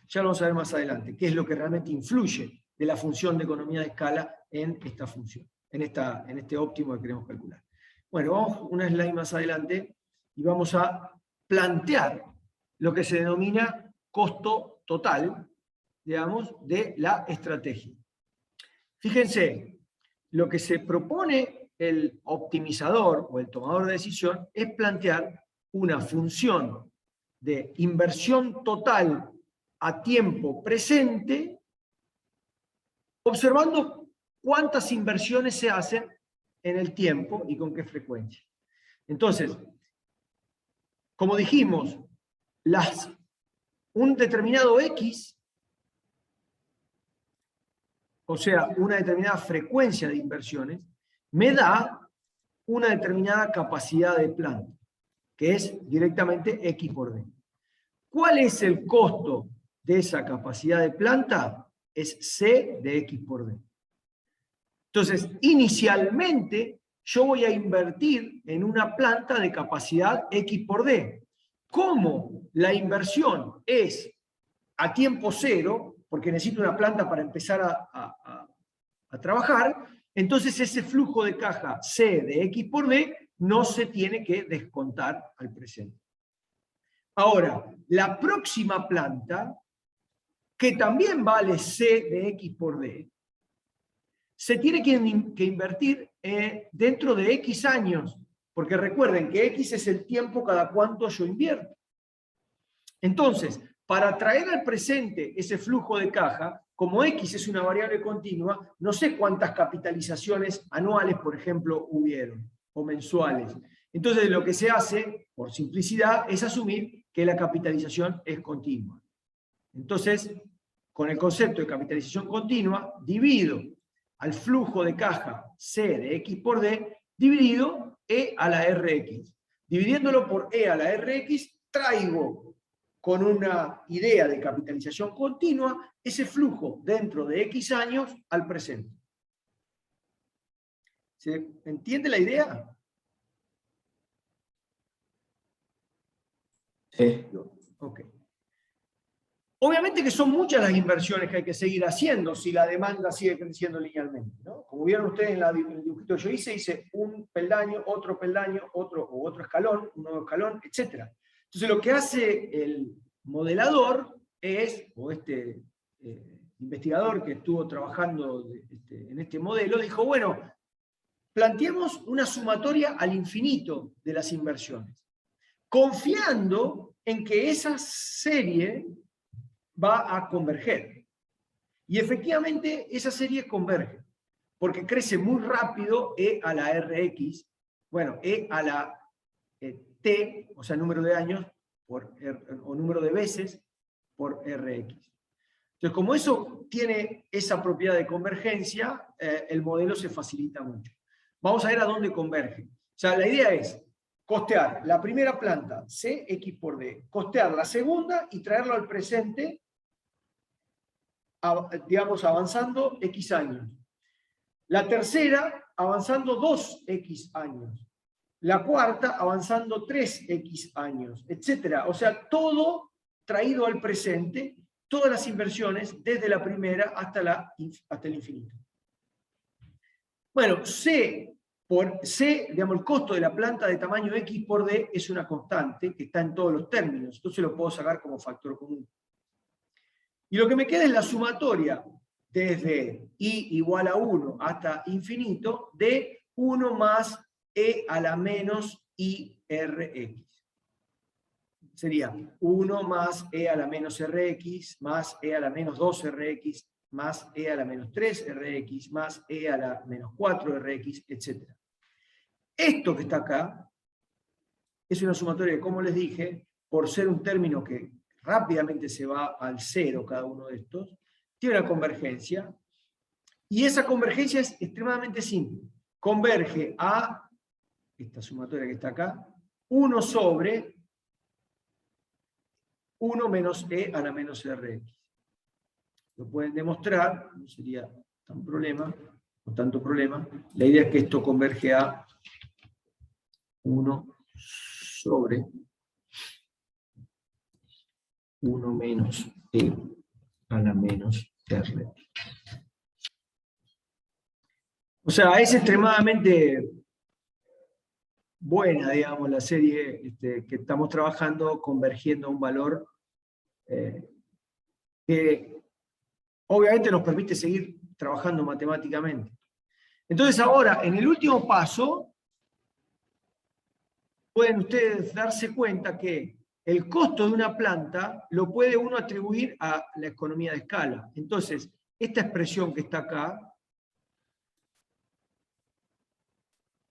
Ya lo vamos a ver más adelante, qué es lo que realmente influye de la función de economía de escala en esta función, en este óptimo que queremos calcular. Bueno, vamos una slide más adelante y vamos a plantear lo que se denomina costo total, digamos, de la estrategia. Fíjense, lo que se propone el optimizador o el tomador de decisión es plantear una función de inversión total a tiempo presente, observando cuántas inversiones se hacen en el tiempo y con qué frecuencia. Entonces, como dijimos, un determinado X, o sea, una determinada frecuencia de inversiones, me da una determinada capacidad de planta, que es directamente X por D. ¿Cuál es el costo de esa capacidad de planta? Es C de X por D. Entonces, inicialmente, yo voy a invertir en una planta de capacidad X por D. Como la inversión es a tiempo cero, porque necesito una planta para empezar a trabajar, entonces ese flujo de caja C de X por D no se tiene que descontar al presente. Ahora, la próxima planta, que también vale C de X por D, se tiene que invertir dentro de X años, porque recuerden que X es el tiempo cada cuánto yo invierto. Entonces, para traer al presente ese flujo de caja, como X es una variable continua, no sé cuántas capitalizaciones anuales, por ejemplo, hubieron, o mensuales. Entonces, lo que se hace, por simplicidad, es asumir que la capitalización es continua. Entonces, con el concepto de capitalización continua, divido al flujo de caja C de X por D, dividido E a la RX. Dividiéndolo por E a la RX, traigo con una idea de capitalización continua ese flujo dentro de X años al presente. ¿Se entiende la idea? Sí. Ok. Obviamente que son muchas las inversiones que hay que seguir haciendo si la demanda sigue creciendo linealmente, ¿no? Como vieron ustedes en el dibujito que yo hice un peldaño, otro escalón, un nuevo escalón, etc. Entonces lo que hace el modelador o este investigador que estuvo trabajando en este modelo, dijo, bueno, planteemos una sumatoria al infinito de las inversiones, confiando en que esa serie va a converger. Y efectivamente esa serie converge, porque crece muy rápido E a la RX, bueno, E a la T, o sea, número de años, o número de veces, por RX. Entonces, como eso tiene esa propiedad de convergencia, el modelo se facilita mucho. Vamos a ver a dónde converge. O sea, la idea es costear la primera planta, CX por D, costear la segunda y traerlo al presente, digamos, avanzando X años. La tercera, avanzando 2X años. La cuarta, avanzando 3X años, etc. O sea, todo traído al presente, todas las inversiones, desde la primera hasta el infinito. Bueno, digamos, el costo de la planta de tamaño X por D es una constante que está en todos los términos, entonces lo puedo sacar como factor común. Y lo que me queda es la sumatoria desde I igual a 1 hasta infinito de 1 más E a la menos IRX. Sería 1 más E a la menos RX más E a la menos 2RX más E a la menos 3RX más E a la menos 4RX, etc. Esto que está acá es una sumatoria que, como les dije, por ser un término que rápidamente se va al cero cada uno de estos, tiene una convergencia, y esa convergencia es extremadamente simple. Converge a esta sumatoria que está acá, 1 sobre 1 menos e a la menos rx. Lo pueden demostrar, no sería tan problema, o tanto problema. La idea es que esto converge a 1 sobre 1 menos e a la menos r. O sea, es extremadamente buena, digamos, la serie que estamos trabajando, convergiendo a un valor que obviamente nos permite seguir trabajando matemáticamente. Entonces ahora, en el último paso, pueden ustedes darse cuenta que el costo de una planta lo puede uno atribuir a la economía de escala. Entonces, esta expresión que está acá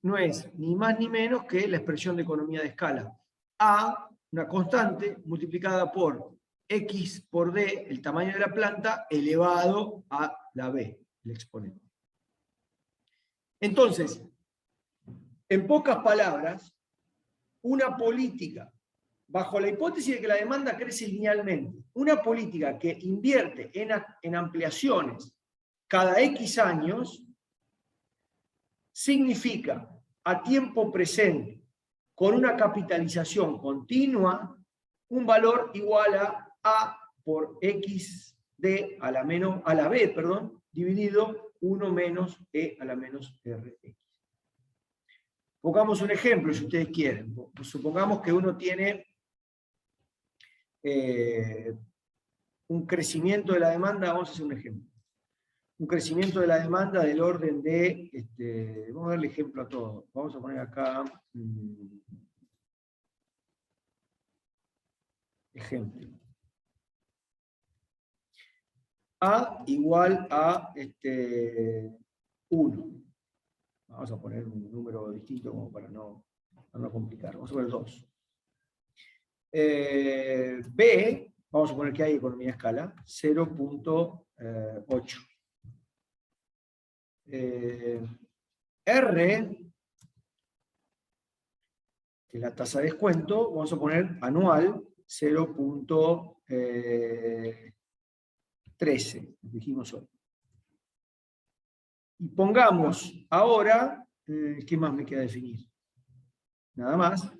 no es ni más ni menos que la expresión de economía de escala. A, una constante, multiplicada por X por D, el tamaño de la planta, elevado a la B, el exponente. Entonces, en pocas palabras, una política, bajo la hipótesis de que la demanda crece linealmente, una política que invierte en ampliaciones cada X años, significa a tiempo presente, con una capitalización continua, un valor igual a por x d a la b, dividido 1 menos e a la menos rx. Pongamos un ejemplo, si ustedes quieren. Supongamos que uno tiene un crecimiento de la demanda, vamos a hacer un ejemplo. Un crecimiento de la demanda del orden de, vamos a darle ejemplo a todo. Vamos a poner acá, ejemplo. A igual a 1. Vamos a poner un número distinto como para no complicar. Vamos a poner 2. B, vamos a poner que hay economía de escala, 0.8. R, que es la tasa de descuento, vamos a poner anual, 0.13, dijimos hoy. Y pongamos ahora, ¿qué más me queda definir? Nada más.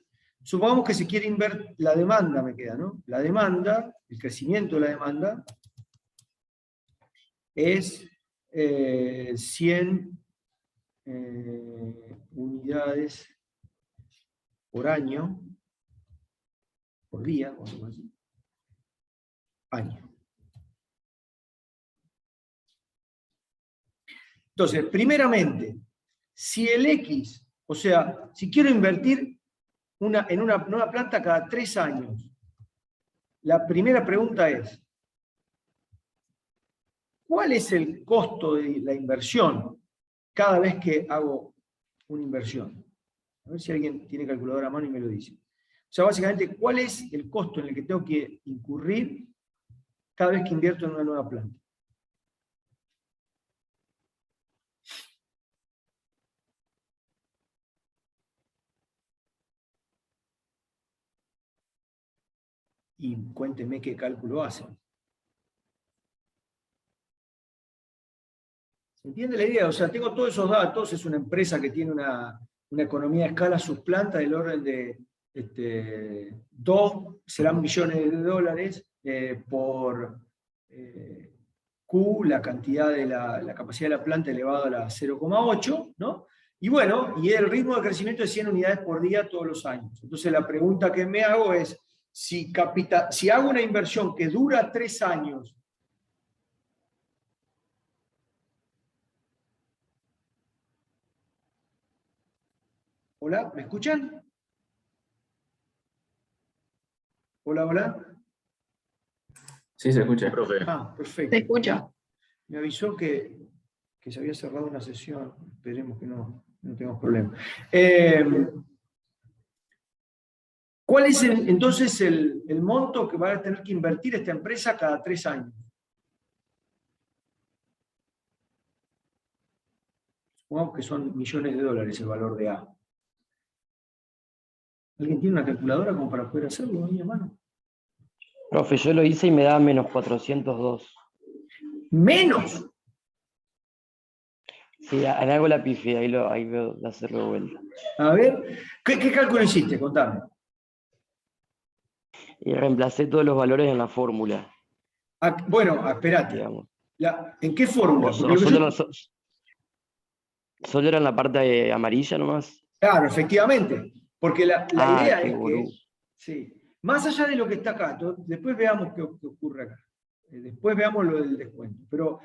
Supongamos que se quiere invertir, la demanda me queda, ¿no? La demanda, el crecimiento de la demanda, es 100 unidades por año, por día, vamos a poner así, año. Entonces, primeramente, si el X, o sea, si quiero invertir en una nueva planta cada 3 años, la primera pregunta es, ¿cuál es el costo de la inversión cada vez que hago una inversión? A ver si alguien tiene calculadora a mano y me lo dice. O sea, básicamente, ¿cuál es el costo en el que tengo que incurrir cada vez que invierto en una nueva planta? Y cuéntenme qué cálculo hacen. ¿Se entiende la idea? O sea, tengo todos esos datos, es una empresa que tiene una economía de escala, sus plantas del orden de 2 serán millones de dólares por Q, la cantidad de la capacidad de la planta elevado a la 0,8, ¿no? Y bueno, y el ritmo de crecimiento de 100 unidades por día todos los años. Entonces la pregunta que me hago es, si hago una inversión que dura 3 años, ¿hola? ¿Me escuchan? Hola, hola. Sí, se escucha. Profe. Ah, perfecto. Se escucha. Me avisó que se había cerrado una sesión. Esperemos que no tengamos problemas. ¿Cuál es entonces el monto que va a tener que invertir esta empresa cada 3 años? Supongamos que son millones de dólares el valor de A. ¿Alguien tiene una calculadora como para poder hacerlo ahí a mano? Profe, yo lo hice y me da menos 402. ¡Menos! Sí, en algo la pifié, ahí veo de hacerlo de vuelta. A ver, ¿qué cálculo hiciste? Contame. Y reemplacé todos los valores en la fórmula, Bueno, espérate. digamos. ¿En qué fórmula? O solo era en la parte amarilla nomás. Claro, efectivamente. Porque la idea qué es boludo. que, sí, más allá de lo que está acá, después veamos qué ocurre acá. Después veamos lo del descuento. Pero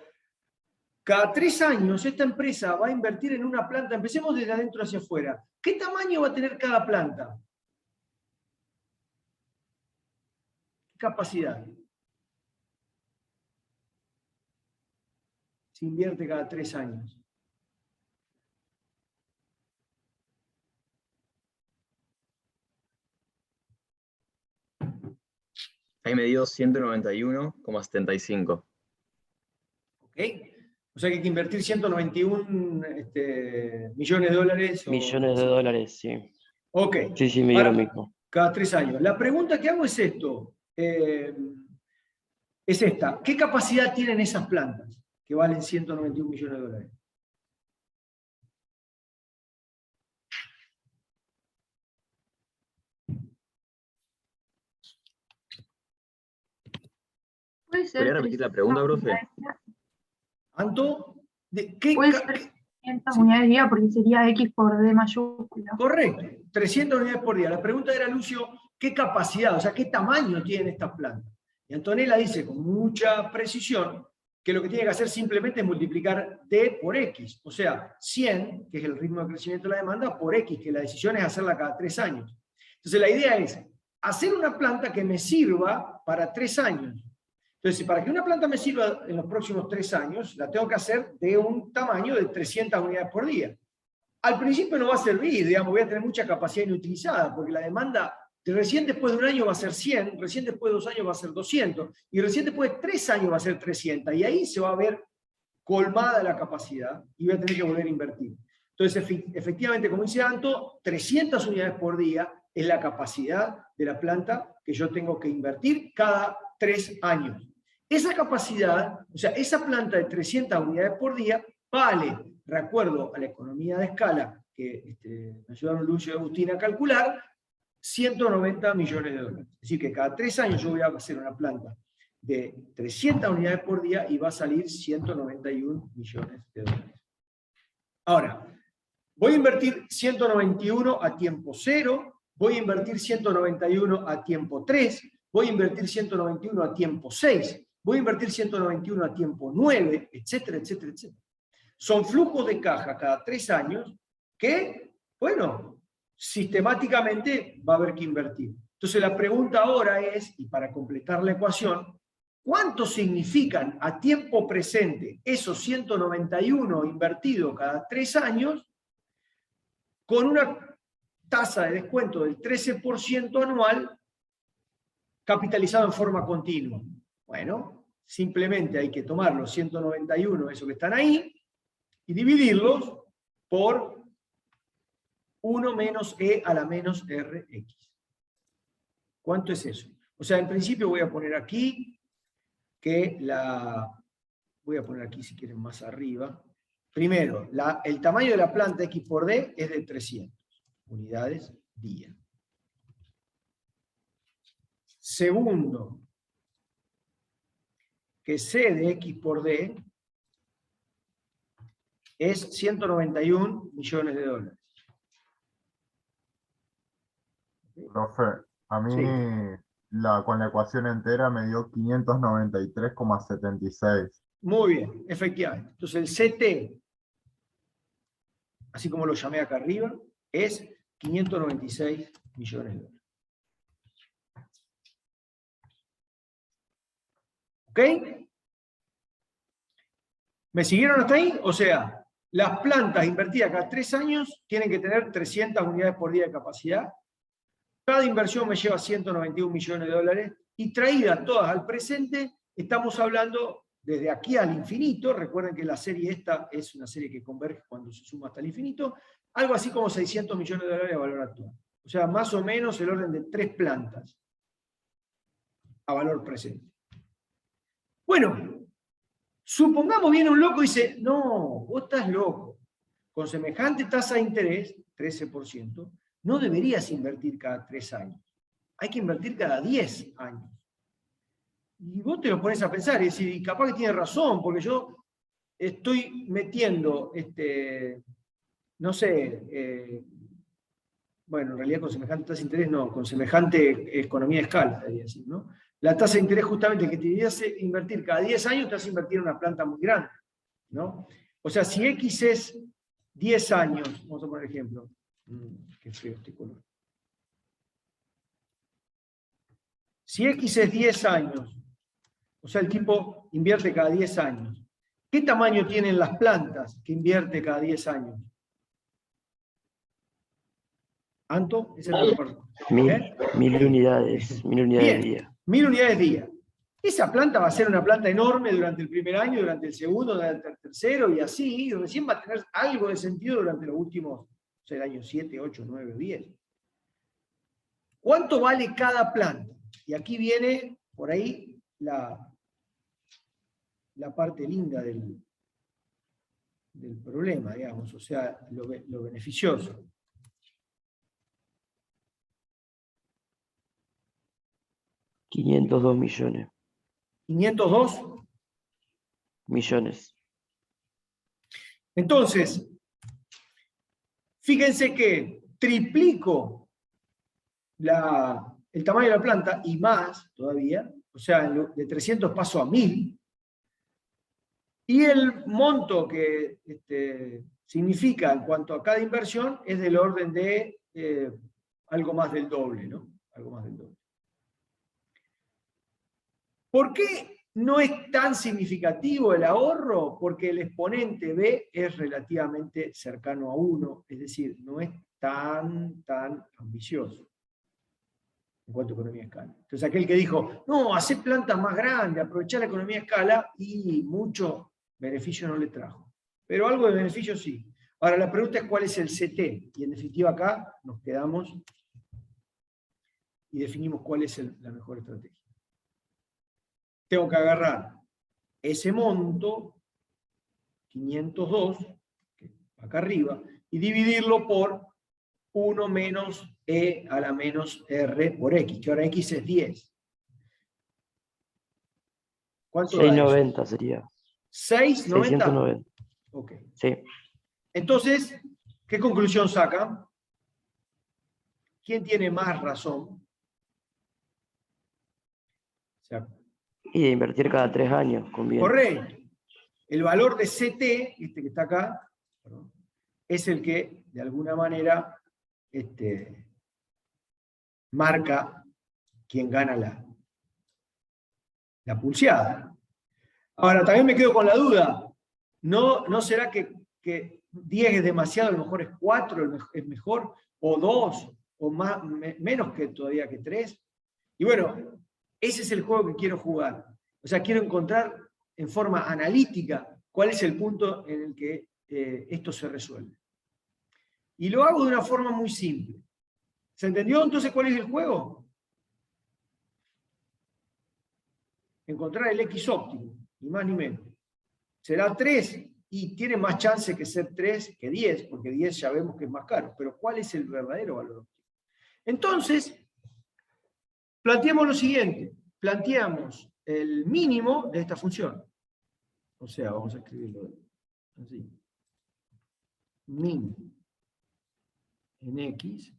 cada 3 años esta empresa va a invertir en una planta. Empecemos desde adentro hacia afuera. ¿Qué tamaño va a tener cada planta? Capacidad. Se invierte cada 3 años. Ahí me dio 191,75. ¿Ok? O sea que hay que invertir 191 millones de dólares. Millones de dólares, sí. Ok. Sí, me dio lo mismo. Cada 3 años. La pregunta que hago es esto. Es esta. ¿Qué capacidad tienen esas plantas que valen 191 millones de dólares? Puede ser ¿Podría repetir la pregunta, profe? ¿Anto? Puede ser 300 unidades día porque sería X por D mayúscula. Correcto, 300 unidades por día. La pregunta era, Lucio, ¿qué capacidad, o sea, qué tamaño tienen estas plantas? Y Antonella dice con mucha precisión que lo que tiene que hacer simplemente es multiplicar D por X. O sea, 100, que es el ritmo de crecimiento de la demanda, por X, que la decisión es hacerla cada 3 años. Entonces la idea es hacer una planta que me sirva para 3 años. Entonces, para que una planta me sirva en los próximos 3 años, la tengo que hacer de un tamaño de 300 unidades por día. Al principio no va a servir, digamos, voy a tener mucha capacidad inutilizada, porque la demanda recién después de un año va a ser 100, recién después de 2 años va a ser 200, y recién después de 3 años va a ser 300, y ahí se va a ver colmada la capacidad, y voy a tener que volver a invertir. Entonces, efectivamente, como dice Anto, 300 unidades por día es la capacidad de la planta que yo tengo que invertir cada 3 años. Esa capacidad, o sea, esa planta de 300 unidades por día vale, de acuerdo a la economía de escala que me ayudaron Lucio y Agustín a calcular, 190 millones de dólares. Es decir, que cada 3 años yo voy a hacer una planta de 300 unidades por día y va a salir 191 millones de dólares. Ahora, voy a invertir 191 a tiempo 0, voy a invertir 191 a tiempo 3, voy a invertir 191 a tiempo 6, voy a invertir 191 a tiempo 9, etcétera, etcétera, etcétera. Son flujos de caja cada 3 años que, bueno, sistemáticamente va a haber que invertir. Entonces la pregunta ahora es, y para completar la ecuación, ¿cuánto significan a tiempo presente esos 191 invertidos cada 3 años con una tasa de descuento del 13% anual capitalizado en forma continua? Bueno, simplemente hay que tomar los 191, esos que están ahí, y dividirlos por 1 menos E a la menos Rx. ¿Cuánto es eso? O sea, en principio voy a poner aquí que voy a poner aquí si quieren más arriba. Primero, el tamaño de la planta X por D es de 300 unidades día. Segundo, que C de X por D es 191 millones de dólares. Profe, a mí Sí. con la ecuación entera me dio 593,76. Muy bien, efectivamente. Entonces el CT, así como lo llamé acá arriba, es 596 millones de dólares. ¿Ok? ¿Me siguieron hasta ahí? O sea, las plantas invertidas cada 3 años tienen que tener 300 unidades por día de capacidad. Cada inversión me lleva 191 millones de dólares y traídas todas al presente, estamos hablando desde aquí al infinito. Recuerden que la serie esta es una serie que converge cuando se suma hasta el infinito, algo así como 600 millones de dólares de valor actual. O sea, más o menos el orden de 3 plantas a valor presente. Bueno, supongamos viene un loco y dice, no, vos estás loco. Con semejante tasa de interés, 13%, no deberías invertir cada 3 años. Hay que invertir cada 10 años. Y vos te lo pones a pensar y decís, y capaz que tiene razón, porque yo estoy metiendo, no sé, bueno, en realidad con semejante tasa de interés no, con semejante economía de escala, debería decir, ¿no? La tasa de interés justamente que te deberías invertir cada 10 años, te vas a invertir en una planta muy grande, ¿no? O sea, si X es 10 años, vamos a poner ejemplo, qué feo este color. Si X es 10 años, o sea, el tipo invierte cada 10 años, ¿qué tamaño tienen las plantas que invierte cada 10 años? ¿Anto? ¿Es el mejor? 1000 unidades, 1000 unidades Bien, día. 1000 unidades día. Esa planta va a ser una planta enorme durante el primer año, durante el segundo, durante el tercero, y así, y recién va a tener algo de sentido durante los últimos, o sea, el año 7, 8, 9, 10. ¿Cuánto vale cada planta? Y aquí viene, por ahí, la parte linda del problema, digamos, o sea, lo beneficioso. $502 millones. ¿502? Millones. Entonces, fíjense que triplico el tamaño de la planta y más todavía, o sea, de 300 paso a 1000, y el monto que significa en cuanto a cada inversión es del orden de algo más del doble, ¿no? Algo más del doble. ¿Por qué no es tan significativo el ahorro? Porque el exponente B es relativamente cercano a 1, es decir, no es tan ambicioso en cuanto a economía de escala. Entonces aquel que dijo, no, hacer plantas más grandes, aprovechar la economía de escala, y mucho beneficio no le trajo. Pero algo de beneficio sí. Ahora la pregunta es cuál es el CT, y en definitiva acá nos quedamos y definimos cuál es la mejor estrategia. Tengo que agarrar ese monto, 502, que acá arriba, y dividirlo por 1 menos E a la menos R por X, que ahora X es 10. ¿Cuánto da eso? 690 sería. 690. 690. Ok. Sí. Entonces, ¿qué conclusión sacan? ¿Quién tiene más razón? O sea, Y de invertir cada 3 años, conviene. correcto. El valor de CT, este que está acá, perdón, es el que, de alguna manera, marca quién gana la pulseada. Ahora, también me quedo con la duda. ¿No será que 10 es demasiado, a lo mejor es 4 es mejor, o 2, o más, menos que todavía que 3? Y bueno, ese es el juego que quiero jugar. O sea, quiero encontrar en forma analítica cuál es el punto en el que esto se resuelve. Y lo hago de una forma muy simple. ¿Se entendió entonces cuál es el juego? Encontrar el X óptimo, ni más ni menos. Será 3, y tiene más chance que ser 3 que 10, porque 10 ya vemos que es más caro. Pero ¿cuál es el verdadero valor óptimo? Entonces, planteamos lo siguiente. Planteamos el mínimo de esta función. O sea, vamos a escribirlo así. Min en X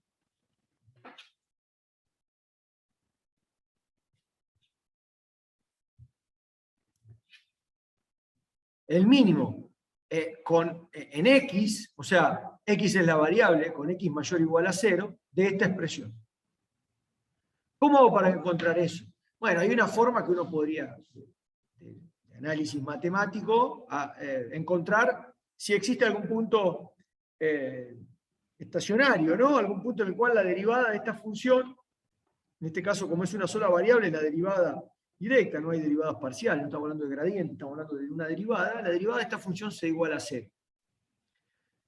el mínimo en X, o sea, X es la variable con X mayor o igual a 0 de esta expresión. ¿Cómo hago para encontrar eso? Bueno, hay una forma que uno podría, de análisis matemático, encontrar si existe algún punto estacionario, ¿no? Algún punto en el cual la derivada de esta función, en este caso como es una sola variable, la derivada directa, no hay derivadas parciales, no estamos hablando de gradiente, estamos hablando de una derivada, la derivada de esta función se iguala a 0.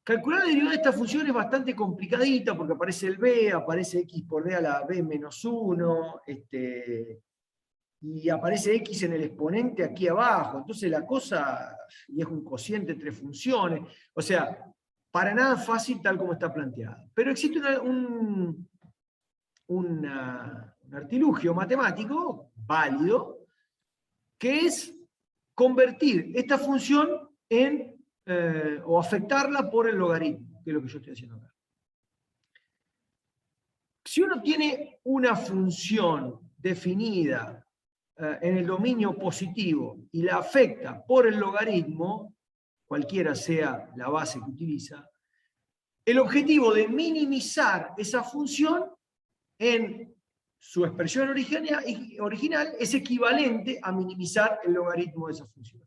Calcular la derivada de esta función es bastante complicadita porque aparece el b, aparece x por d a la b menos 1, y aparece x en el exponente aquí abajo. Entonces la cosa, y es un cociente entre funciones, o sea, para nada fácil tal como está planteada. Pero existe un artilugio matemático válido, que es convertir esta función en, o afectarla por el logaritmo, que es lo que yo estoy haciendo acá. Si uno tiene una función definida en el dominio positivo y la afecta por el logaritmo, cualquiera sea la base que utiliza, el objetivo de minimizar esa función en su expresión original es equivalente a minimizar el logaritmo de esa función.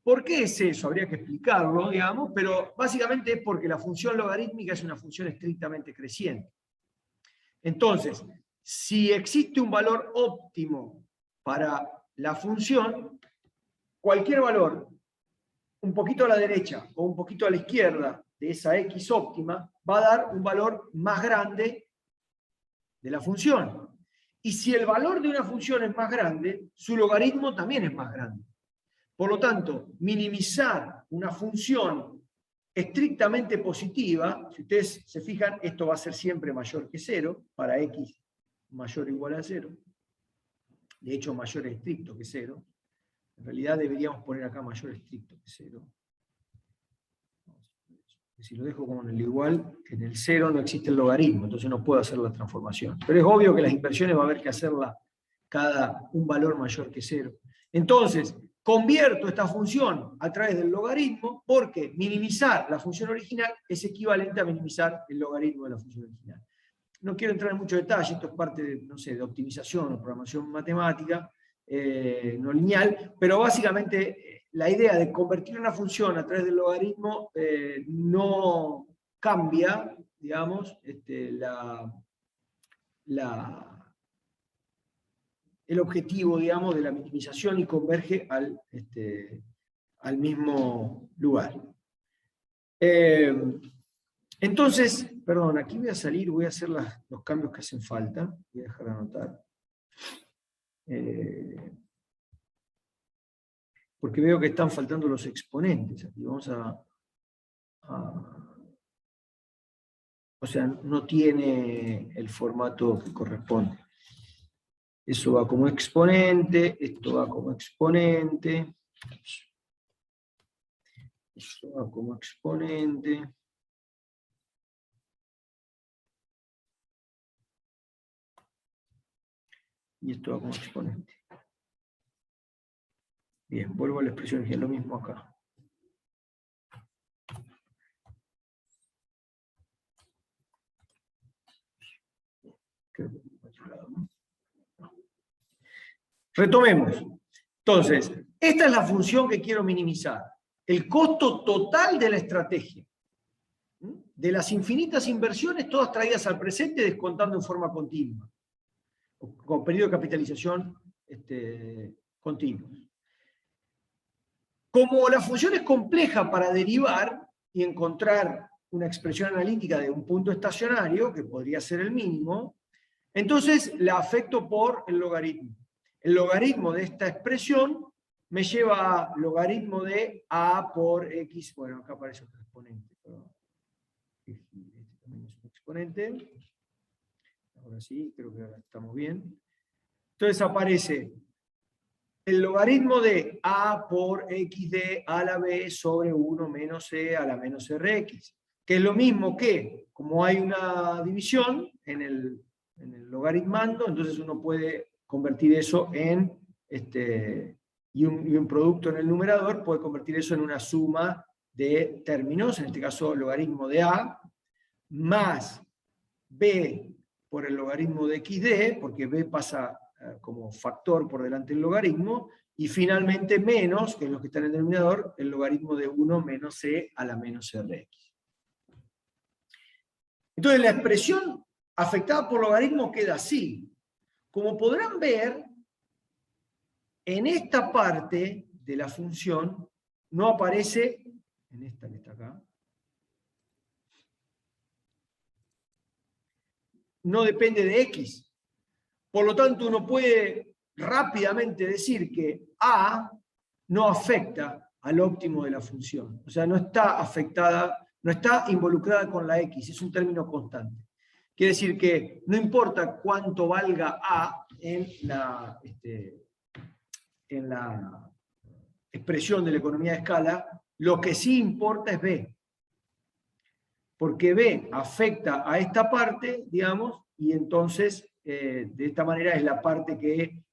¿Por qué es eso? Habría que explicarlo, digamos, pero básicamente es porque la función logarítmica es una función estrictamente creciente. Entonces, si existe un valor óptimo para la función, cualquier valor un poquito a la derecha o un poquito a la izquierda de esa x óptima va a dar un valor más grande de la función. Y si el valor de una función es más grande, su logaritmo también es más grande. Por lo tanto, minimizar una función estrictamente positiva, si ustedes se fijan, esto va a ser siempre mayor que 0, para x mayor o igual a 0. De hecho, mayor estricto que 0. En realidad deberíamos poner acá mayor estricto que 0. Si lo dejo como en el igual, en el 0 no existe el logaritmo, entonces no puedo hacer la transformación. Pero es obvio que las inversiones va a haber que hacerla cada un valor mayor que 0. Entonces, convierto esta función a través del logaritmo porque minimizar la función original es equivalente a minimizar el logaritmo de la función original. No quiero entrar en mucho detalle, esto es parte de, no sé, de optimización o programación matemática, no lineal, pero básicamente la idea de convertir una función a través del logaritmo no cambia, digamos, el objetivo, digamos, de la minimización y converge al mismo lugar. Entonces, perdón, aquí voy a salir, voy a hacer los cambios que hacen falta, voy a dejar de anotar. Porque veo que están faltando los exponentes. Aquí vamos o sea, no tiene el formato que corresponde. Eso va como exponente, esto va como exponente, esto va como exponente. Y esto va como exponente. Bien, vuelvo a la expresión, es lo mismo acá. Retomemos. Entonces, esta es la función que quiero minimizar. El costo total de la estrategia. De las infinitas inversiones, todas traídas al presente, descontando en forma continua. Con periodo de capitalización continuo. Como la función es compleja para derivar y encontrar una expresión analítica de un punto estacionario, que podría ser el mínimo, entonces la afecto por el logaritmo. El logaritmo de esta expresión me lleva a logaritmo de a por x, bueno, acá aparece otro exponente, pero este también es un exponente. Ahora sí, creo que ahora estamos bien. Entonces aparece el logaritmo de a por xd a la b sobre 1 menos c a la menos rx, que es lo mismo que, como hay una división en el logaritmando, entonces uno puede convertir eso en, y un producto en el numerador, puede convertir eso en una suma de términos, en este caso logaritmo de a, más b por el logaritmo de xd, porque b pasa como factor por delante del logaritmo, y finalmente menos, que es lo que está en el denominador, el logaritmo de 1 menos c a la menos rx. Entonces la expresión afectada por logaritmo queda así. Como podrán ver, en esta parte de la función no aparece, en esta que está acá, no depende de x. Por lo tanto, uno puede rápidamente decir que A no afecta al óptimo de la función. O sea, no está afectada, no está involucrada con la x, es un término constante. Quiere decir que no importa cuánto valga A en la expresión de la economía de escala, lo que sí importa es B. Porque B afecta a esta parte, digamos, y entonces de esta manera es la parte que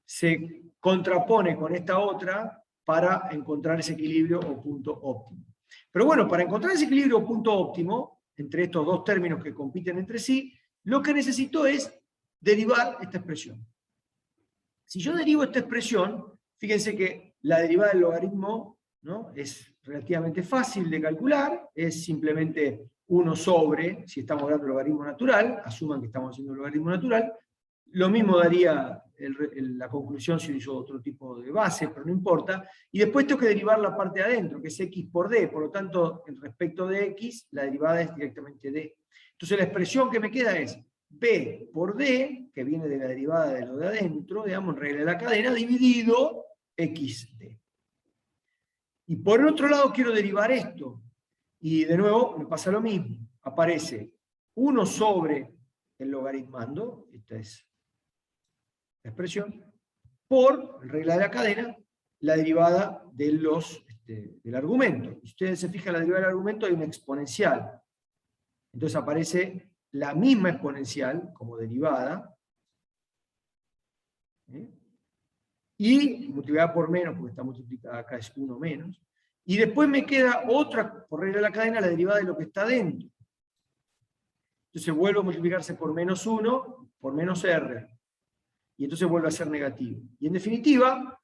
se contrapone con esta otra para encontrar ese equilibrio o punto óptimo. Pero bueno, para encontrar ese equilibrio o punto óptimo, entre estos dos términos que compiten entre sí, lo que necesito es derivar esta expresión. Si yo derivo esta expresión, fíjense que la derivada del logaritmo, ¿no?, es relativamente fácil de calcular, es simplemente 1 sobre, si estamos hablando de logaritmo natural, asuman que estamos haciendo logaritmo natural, lo mismo daría la conclusión si uso otro tipo de base, pero no importa, y después tengo que derivar la parte de adentro, que es x por d, por lo tanto, respecto de x, la derivada es directamente d. Entonces la expresión que me queda es b por d, que viene de la derivada de lo de adentro, digamos, en regla de la cadena, dividido xd. Y por el otro lado quiero derivar esto, y de nuevo me pasa lo mismo, aparece 1 sobre el logaritmando, esta es la expresión, por, en regla de la cadena, la derivada de del argumento. Si ustedes se fijan en la derivada del argumento hay una exponencial. Entonces aparece la misma exponencial como derivada, y multiplicada por menos, porque está multiplicada acá es 1 menos, y después me queda otra, por regla de la cadena, la derivada de lo que está dentro. Entonces vuelve a multiplicarse por menos 1, por menos r, y entonces vuelve a ser negativo. Y en definitiva,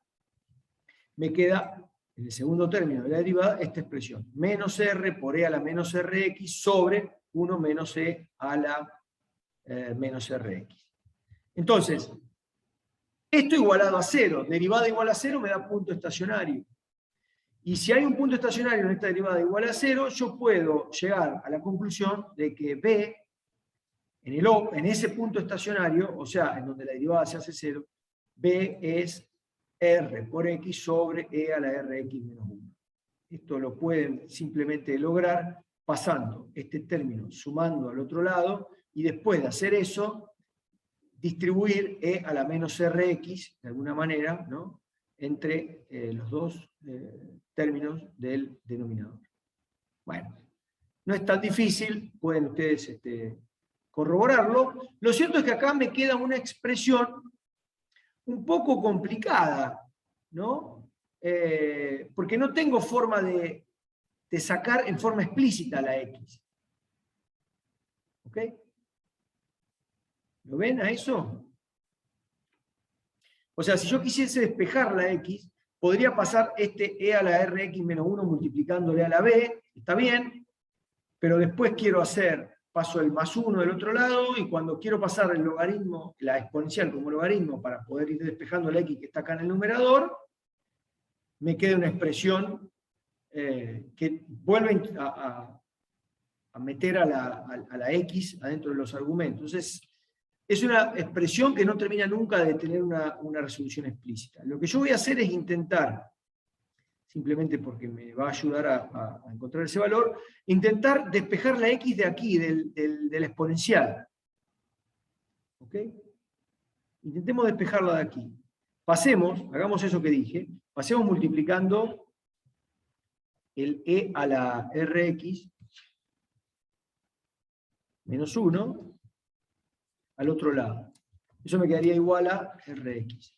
me queda, en el segundo término de la derivada, esta expresión, menos r por e a la menos rx sobre 1 menos e a la menos rx. Entonces, esto igualado a 0, derivada igual a 0 me da punto estacionario. Y si hay un punto estacionario en esta derivada igual a 0, yo puedo llegar a la conclusión de que b, en ese punto estacionario, o sea, en donde la derivada se hace 0, b es r por x sobre e a la rx menos 1. Esto lo pueden simplemente lograr pasando este término, sumando al otro lado, y después de hacer eso, distribuir e a la menos rx, de alguna manera, ¿no?, entre los dos términos del denominador. Bueno, no es tan difícil, pueden ustedes corroborarlo. Lo cierto es que acá me queda una expresión un poco complicada, ¿no? Porque no tengo forma de sacar en forma explícita la x. ¿Ok? ¿Lo ven a eso? O sea, si yo quisiese despejar la x, podría pasar este e a la rx menos 1 multiplicándole a la b, está bien, pero después quiero paso el más 1 del otro lado, y cuando quiero pasar el logaritmo, la exponencial como logaritmo, para poder ir despejando la x que está acá en el numerador, me queda una expresión que vuelve a meter a la x adentro de los argumentos. Es una expresión que no termina nunca de tener una resolución explícita. Lo que yo voy a hacer es intentar, simplemente porque me va a ayudar a encontrar ese valor, intentar despejar la x de aquí, de la exponencial. ¿Ok? Intentemos despejarla de aquí. Hagamos eso que dije, pasemos multiplicando el e a la rx menos 1 al otro lado. Eso me quedaría igual a rx.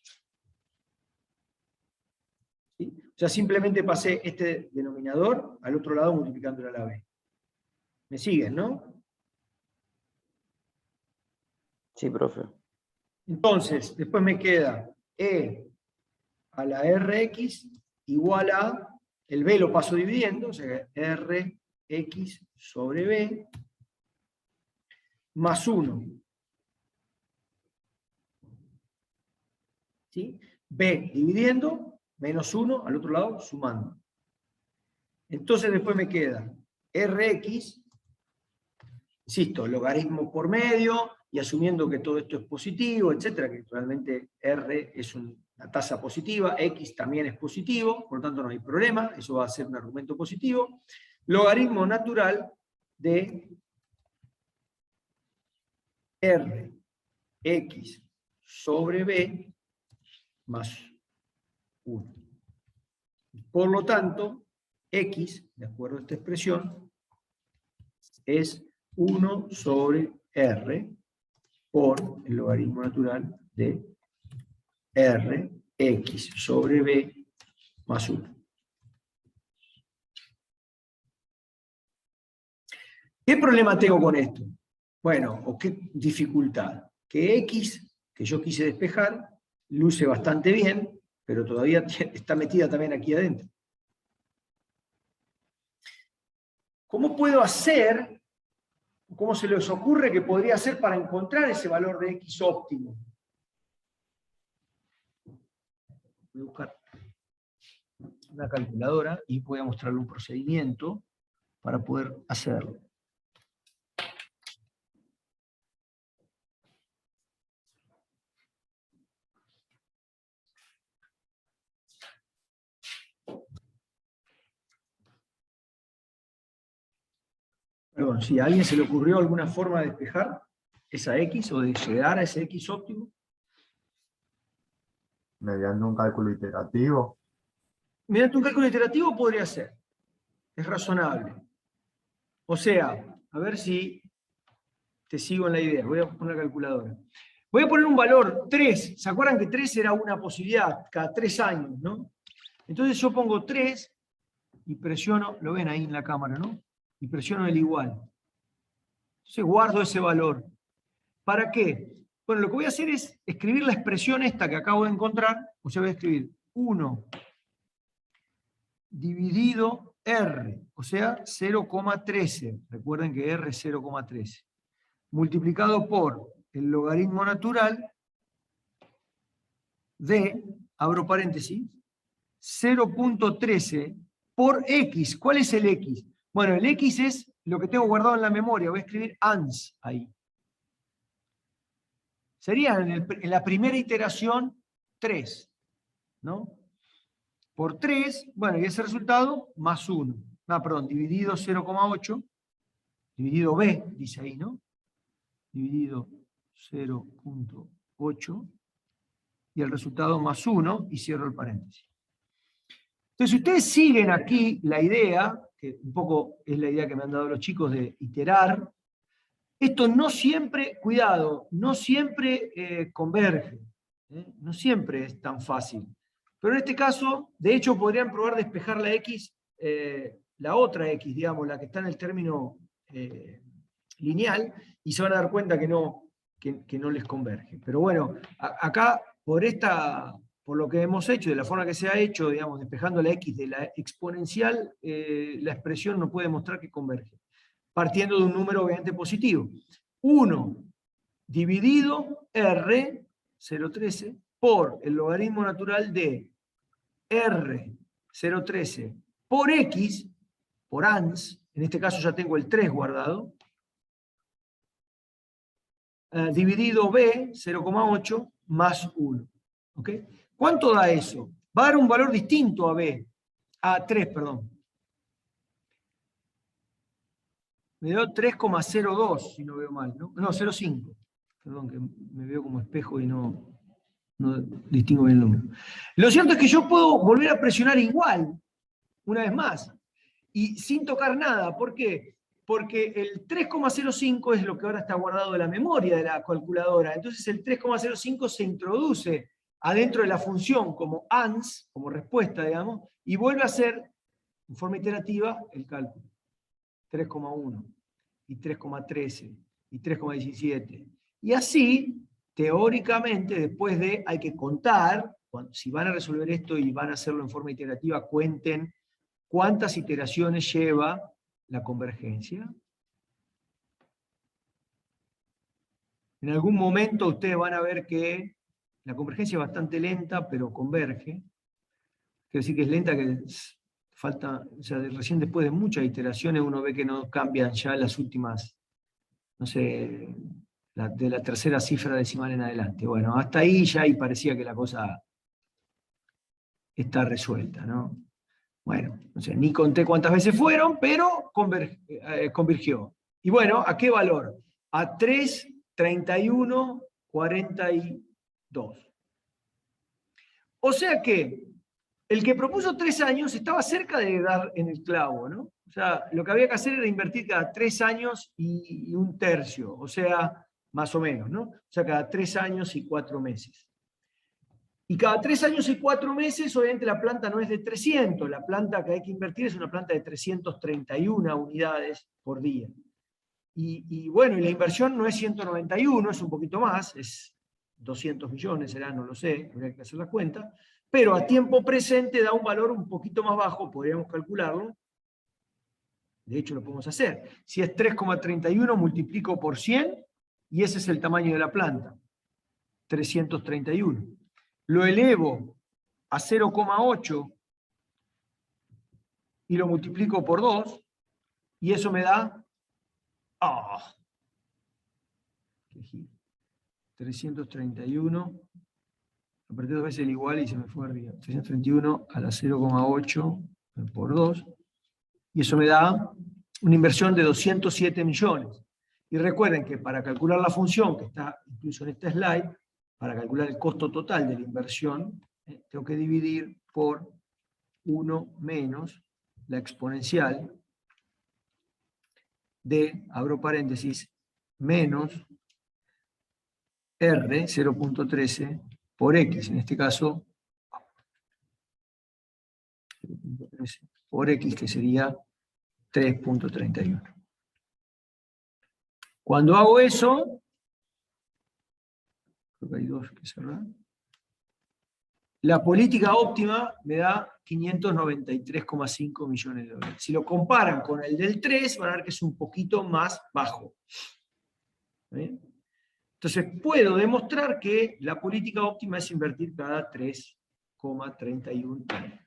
¿Sí? O sea, simplemente pasé este denominador al otro lado multiplicándolo a la b. ¿Me siguen, no? Sí, profe. Entonces, después me queda e a la rx igual a, el b lo paso dividiendo, o sea, rx sobre b, más 1. ¿Sí? B dividiendo, menos 1, al otro lado sumando. Entonces después me queda Rx, insisto, logaritmo por medio, y asumiendo que todo esto es positivo, etcétera, que realmente R es una tasa positiva, X también es positivo, por lo tanto no hay problema, eso va a ser un argumento positivo. Logaritmo natural de Rx sobre B más 1. Por lo tanto, X, de acuerdo a esta expresión, es 1 sobre R por el logaritmo natural de Rx sobre B más 1. ¿Qué problema tengo con esto? Bueno, o qué dificultad. Que X, que yo quise despejar, luce bastante bien, pero todavía está metida también aquí adentro. ¿Cómo puedo hacer, cómo se les ocurre que podría hacer para encontrar ese valor de X óptimo? Voy a buscar una calculadora y voy a mostrarle un procedimiento para poder hacerlo. Perdón, si a alguien se le ocurrió alguna forma de despejar esa X o de llegar a ese X óptimo. Mediante un cálculo iterativo. Mediante un cálculo iterativo podría ser. Es razonable. O sea, a ver si te sigo en la idea. Voy a poner la calculadora. Voy a poner un valor 3. ¿Se acuerdan que 3 era una posibilidad cada 3 años, no? Entonces yo pongo 3 y presiono, lo ven ahí en la cámara, ¿no? Y presiono el igual. Entonces guardo ese valor. ¿Para qué? Bueno, lo que voy a hacer es escribir la expresión esta que acabo de encontrar. O sea, voy a escribir 1 dividido R, o sea, 0,13. Recuerden que R es 0,13. Multiplicado por el logaritmo natural de, abro paréntesis, 0.13 por X. ¿Cuál es el X? Bueno, el X es lo que tengo guardado en la memoria. Voy a escribir ANS ahí. Sería en la primera iteración 3, ¿no? Por 3, bueno, y ese resultado más 1. Perdón, dividido 0,8, dividido B, dice ahí, ¿no? Dividido 0.8, y el resultado más 1, y cierro el paréntesis. Entonces, si ustedes siguen aquí la idea, que un poco es la idea que me han dado los chicos de iterar, esto no siempre, cuidado, no siempre converge, no siempre es tan fácil. Pero en este caso, de hecho, podrían probar despejar la X, la otra X, digamos, la que está en el término lineal, y se van a dar cuenta que no les converge. Pero bueno, acá, por lo que hemos hecho, de la forma que se ha hecho, digamos, despejando la X de la exponencial, la expresión no puede mostrar que converge, partiendo de un número obviamente positivo. 1 dividido R, 0,13, por el logaritmo natural de R, 0,13, por X, por ANS, en este caso ya tengo el 3 guardado, dividido B, 0,8, más 1. ¿Ok? ¿Cuánto da eso? Va a dar un valor distinto a B, a 3, perdón. Me dio 3,02, si no veo mal, ¿no? No, 0,5. Perdón, que me veo como espejo y no distingo bien el número. Lo cierto es que yo puedo volver a presionar igual, una vez más, y sin tocar nada. ¿Por qué? Porque el 3,05 es lo que ahora está guardado en la memoria de la calculadora. Entonces el 3,05 se introduce adentro de la función como ANS, como respuesta, digamos, y vuelve a hacer, en forma iterativa, el cálculo. 3,1, y 3,13, y 3,17. Y así, teóricamente, después hay que contar, si van a resolver esto y van a hacerlo en forma iterativa, cuenten cuántas iteraciones lleva la convergencia. En algún momento ustedes van a ver que la convergencia es bastante lenta, pero converge. Quiere decir que es lenta, que falta, o sea, recién después de muchas iteraciones uno ve que no cambian ya las últimas, no sé, de la tercera cifra decimal en adelante. Bueno, hasta ahí ya y parecía que la cosa está resuelta, ¿no? Bueno, no sé, ni conté cuántas veces fueron, pero convergió. Y bueno, ¿a qué valor? A 3, 31, 42. O sea que el que propuso 3 años estaba cerca de dar en el clavo, ¿no? O sea, lo que había que hacer era invertir cada 3 años y un tercio, o sea, más o menos, ¿no? O sea, cada 3 años y 4 meses. Y cada 3 años y 4 meses, obviamente la planta no es de 300, la planta que hay que invertir es una planta de 331 unidades por día. Y bueno, y la inversión no es 191, es un poquito más, es 200 millones, será, no lo sé, habría que hacer la cuenta, pero a tiempo presente da un valor un poquito más bajo, podríamos calcularlo, de hecho lo podemos hacer. Si es 3,31 multiplico por 100, y ese es el tamaño de la planta, 331. Lo elevo a 0,8 y lo multiplico por 2, y eso me da 331, apreté 2 veces el igual y se me fue arriba, 331 a la 0,8 por 2, y eso me da una inversión de 207 millones. Y recuerden que para calcular la función, que está incluso en esta slide, para calcular el costo total de la inversión, tengo que dividir por 1 menos la exponencial de, abro paréntesis, menos R 0.13 por X, en este caso 0.13 por X, que sería 3.31. Cuando hago eso, creo que hay dos que cerrar, la política óptima me da 593,5 millones de dólares. Si lo comparan con el del 3, van a ver que es un poquito más bajo. ¿Bien? Entonces, puedo demostrar que la política óptima es invertir cada 3,31 años.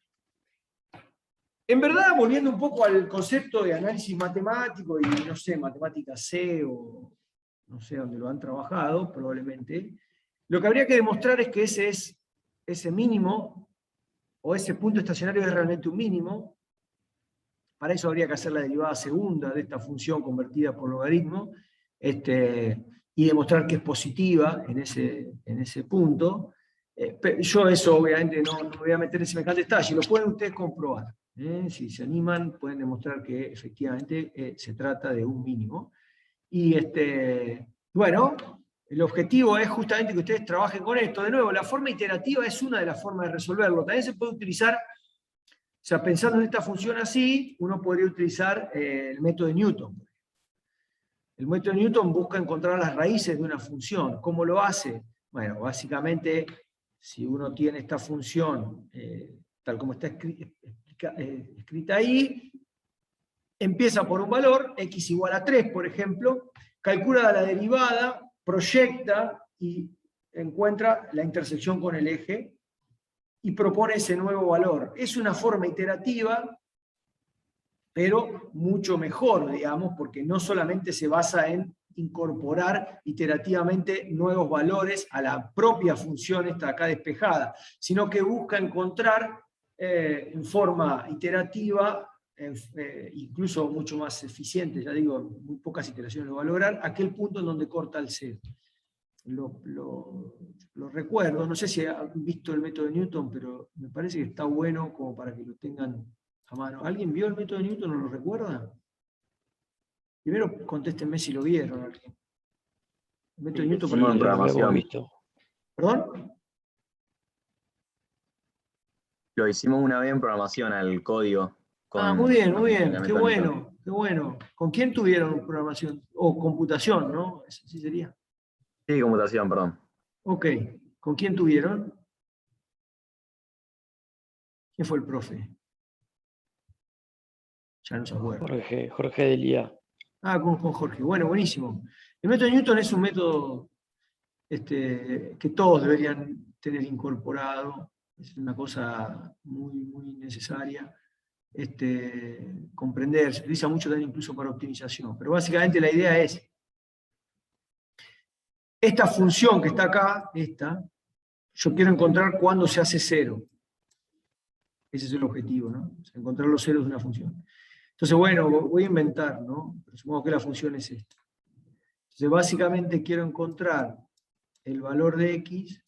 En verdad, volviendo un poco al concepto de análisis matemático y, no sé, matemática C o no sé dónde lo han trabajado, probablemente, lo que habría que demostrar es que ese mínimo, o ese punto estacionario es realmente un mínimo. Para eso habría que hacer la derivada segunda de esta función convertida por logaritmo, y demostrar que es positiva en ese punto. Yo eso obviamente no voy a meter en semejante detalle, lo pueden ustedes comprobar. Si se animan, pueden demostrar que efectivamente se trata de un mínimo. Y bueno, el objetivo es justamente que ustedes trabajen con esto. De nuevo, la forma iterativa es una de las formas de resolverlo. También se puede utilizar, o sea, pensando en esta función así, uno podría utilizar el método de Newton. El método de Newton busca encontrar las raíces de una función. ¿Cómo lo hace? Bueno, básicamente, si uno tiene esta función tal como está escrita ahí, empieza por un valor, x igual a 3, por ejemplo, calcula la derivada, proyecta y encuentra la intersección con el eje y propone ese nuevo valor. Es una forma iterativa, pero mucho mejor, digamos, porque no solamente se basa en incorporar iterativamente nuevos valores a la propia función esta acá despejada, sino que busca encontrar en forma iterativa, incluso mucho más eficiente, ya digo, muy pocas iteraciones lo va a lograr, aquel punto en donde corta el cero. Lo recuerdo, no sé si han visto el método de Newton, pero me parece que está bueno como para que lo tengan a mano. ¿Alguien vio el método de Newton o lo recuerda? Primero contéstenme si lo vieron. ¿Alguien? El método de Newton hicimos en lo hemos programación. visto. ¿Perdón? Lo hicimos una vez en programación al código. Muy bien, con qué Newton. bueno, qué bueno. ¿Con quién tuvieron programación? O computación, ¿no? Así sería. Sí, computación, perdón. Ok, ¿con quién tuvieron? ¿Quién fue el profe? Ya no se acuerda. Jorge Delía. Con Jorge. Bueno, buenísimo. El método de Newton es un método que todos deberían tener incorporado. Es una cosa muy, muy necesaria. Comprender, se utiliza mucho también incluso para optimización, pero básicamente la idea es, esta función que está acá, yo quiero encontrar cuándo se hace cero. Ese es el objetivo, ¿no? O sea, encontrar los ceros de una función. Entonces, bueno, voy a inventar, ¿no? Pero supongo que la función es esta. Entonces, básicamente quiero encontrar el valor de x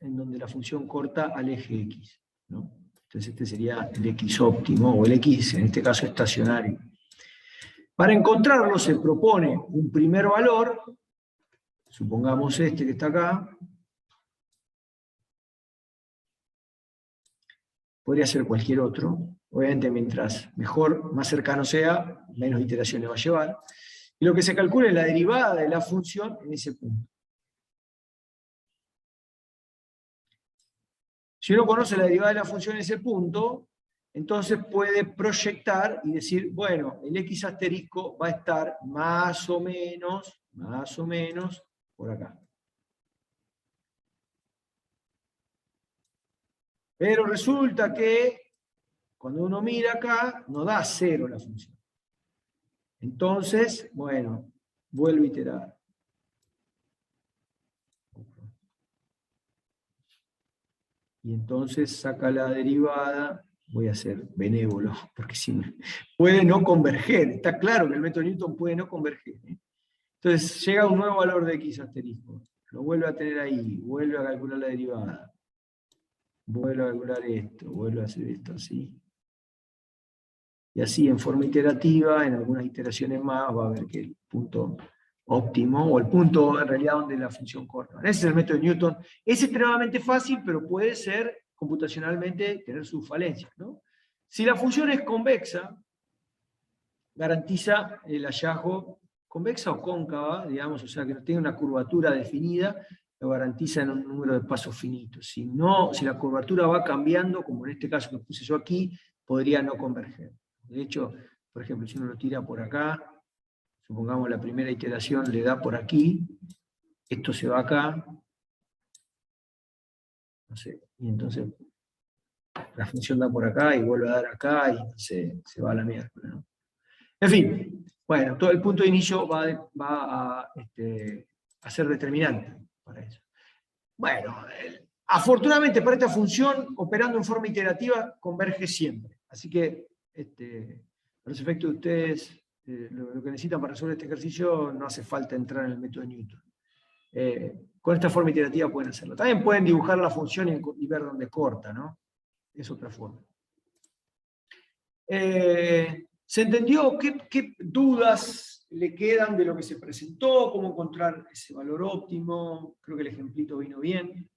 en donde la función corta al eje x, ¿no? Entonces este sería el x óptimo, o el x, en este caso, estacionario. Para encontrarlo se propone un primer valor, supongamos este que está acá. Podría ser cualquier otro. Obviamente, mientras mejor, más cercano sea, menos iteraciones va a llevar. Y lo que se calcula es la derivada de la función en ese punto. Si uno conoce la derivada de la función en ese punto, entonces puede proyectar y decir, bueno, el x asterisco va a estar más o menos por acá. Pero resulta que cuando uno mira acá, no da 0 la función. Entonces, bueno, vuelvo a iterar. Y entonces saca la derivada, voy a ser benévolo, porque si no, puede no converger. Está claro que el método Newton puede no converger, ¿eh? Entonces llega un nuevo valor de x asterisco. Lo vuelve a tener ahí, vuelve a calcular la derivada. Vuelvo a calcular esto, vuelvo a hacer esto así. Y así en forma iterativa, en algunas iteraciones más, va a ver que el punto óptimo, o el punto en realidad donde la función corta. Ese es el método de Newton. Es extremadamente fácil, pero puede ser computacionalmente tener sus falencias, ¿no? Si la función es convexa, garantiza el hallazgo convexa o cóncava, digamos, o sea que no tenga una curvatura definida, lo garantiza en un número de pasos finitos. Si no, si la curvatura va cambiando, como en este caso que puse yo aquí, podría no converger. De hecho, por ejemplo, si uno lo tira por acá, supongamos la primera iteración le da por aquí, esto se va acá, no sé, y entonces la función da por acá y vuelve a dar acá y entonces se va a la mierda, ¿no? En fin, bueno, todo el punto de inicio va a ser determinante para eso. Bueno, afortunadamente para esta función, operando en forma iterativa, converge siempre. Así que, para los efectos de ustedes, lo que necesitan para resolver este ejercicio, no hace falta entrar en el método de Newton. Con esta forma iterativa pueden hacerlo. También pueden dibujar la función y ver dónde corta, ¿no? Es otra forma. ¿Se entendió qué dudas le quedan de lo que se presentó? ¿Cómo encontrar ese valor óptimo? Creo que el ejemplito vino bien.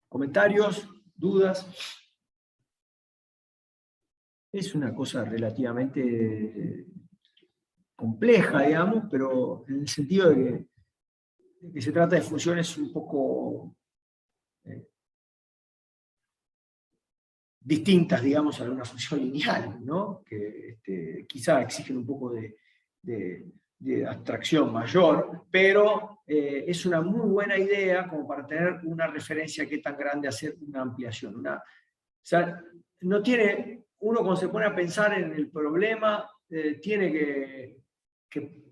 ¿Comentarios? ¿Dudas? Es una cosa relativamente compleja, digamos, pero en el sentido de que se trata de funciones un poco distintas, digamos, a una función lineal, ¿no? Que quizá exigen un poco de abstracción mayor, pero es una muy buena idea como para tener una referencia que tan grande hacer una ampliación. O sea, no tiene, uno cuando se pone a pensar en el problema, tiene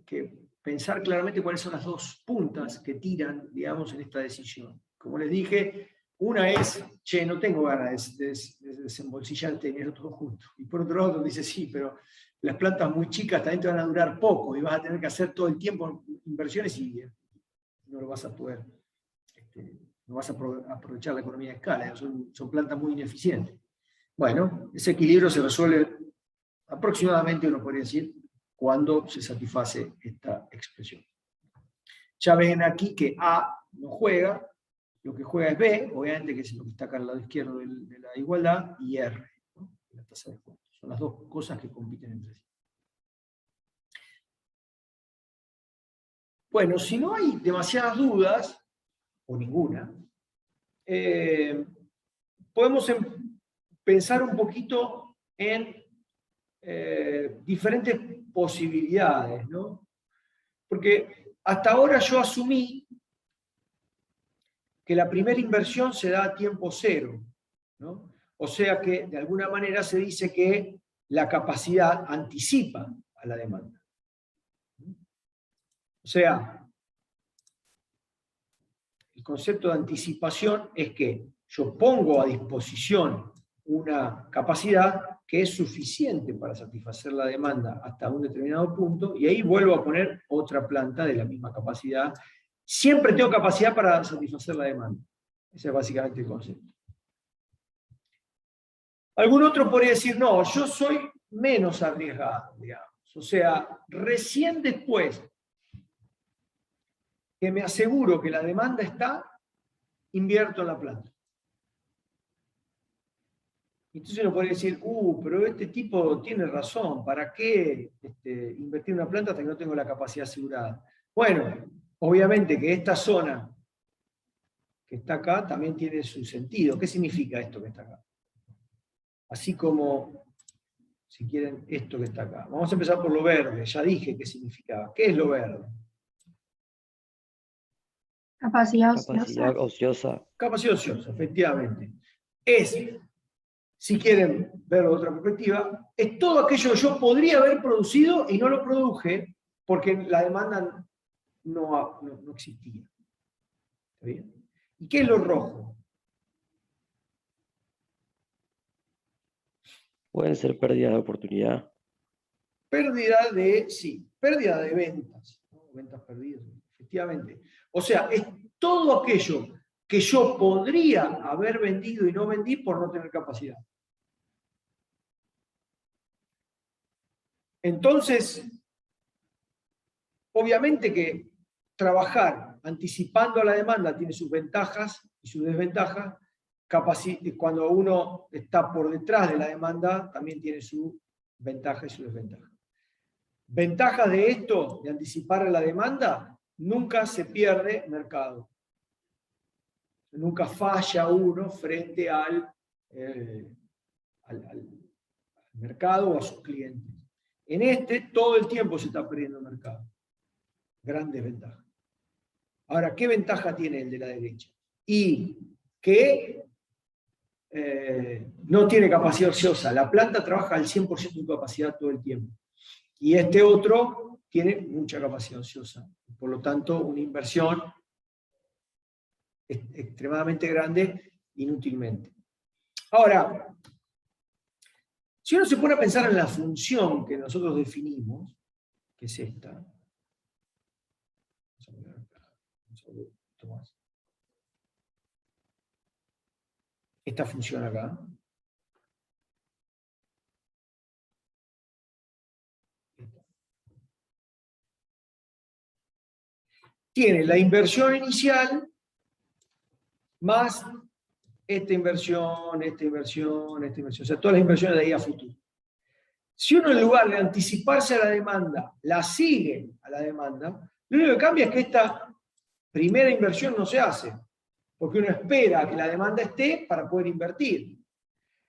que pensar claramente cuáles son las dos puntas que tiran, digamos, en esta decisión. Como les dije, una es, che, no tengo ganas de desembolsillar el dinero todo junto. Y por otro lado, dice, sí, pero las plantas muy chicas también te van a durar poco y vas a tener que hacer todo el tiempo inversiones y no lo vas a poder, no vas a aprovechar la economía de escala, son plantas muy ineficientes. Bueno, ese equilibrio se resuelve aproximadamente, uno podría decir, cuando se satisface esta expresión. Ya ven aquí que A no juega, lo que juega es B, obviamente, que es lo que está acá al lado izquierdo de la igualdad, y R, ¿no? La tasa de cuentos. Son las dos cosas que compiten entre sí. Bueno, si no hay demasiadas dudas, o ninguna, podemos pensar un poquito en diferentes posibilidades, ¿no? Porque hasta ahora yo asumí que la primera inversión se da a tiempo cero, ¿no? O sea que de alguna manera se dice que la capacidad anticipa a la demanda. O sea, el concepto de anticipación es que yo pongo a disposición una capacidad que es suficiente para satisfacer la demanda hasta un determinado punto, y ahí vuelvo a poner otra planta de la misma capacidad. Siempre tengo capacidad para satisfacer la demanda. Ese es básicamente el concepto. Algún otro podría decir, no, yo soy menos arriesgado, digamos. O sea, recién después que me aseguro que la demanda está, invierto en la planta. Entonces uno podría decir, pero este tipo tiene razón, ¿para qué invertir en una planta hasta que no tengo la capacidad asegurada? Bueno, obviamente que esta zona que está acá también tiene su sentido. ¿Qué significa esto que está acá? Así como, si quieren, esto que está acá. Vamos a empezar por lo verde, ya dije qué significaba. ¿Qué es lo verde? Capacidad ociosa. Capacidad ociosa. Capacidad ociosa, efectivamente. Es, si quieren verlo de otra perspectiva, es todo aquello que yo podría haber producido y no lo produje porque la demanda no existía. ¿Está bien? ¿Y qué es lo rojo? Pueden ser pérdidas de oportunidad. Pérdida de ventas, ¿no? Ventas perdidas, efectivamente. O sea, es todo aquello que yo podría haber vendido y no vendí por no tener capacidad. Entonces, obviamente que trabajar anticipando a la demanda tiene sus ventajas y sus desventajas. Cuando uno está por detrás de la demanda, también tiene su ventaja y su desventaja. Ventajas de esto, de anticipar a la demanda: nunca se pierde mercado. Nunca falla uno frente al mercado o a sus clientes. En todo el tiempo se está perdiendo mercado. Gran desventaja. Ahora, ¿qué ventaja tiene el de la derecha? Y que no tiene capacidad ociosa. La planta trabaja al 100% de capacidad todo el tiempo. Y este otro tiene mucha capacidad ociosa. Por lo tanto, una inversión extremadamente grande inútilmente. Ahora, si uno se pone a pensar en la función que nosotros definimos, que es esta, vamos a poner acá, vamos a ver esto más. Esta función acá, tiene la inversión inicial más esta inversión, esta inversión, esta inversión. O sea, todas las inversiones de ahí a futuro. Si uno, en lugar de anticiparse a la demanda, la sigue a la demanda, lo único que cambia es que esta primera inversión no se hace, porque uno espera a que la demanda esté para poder invertir.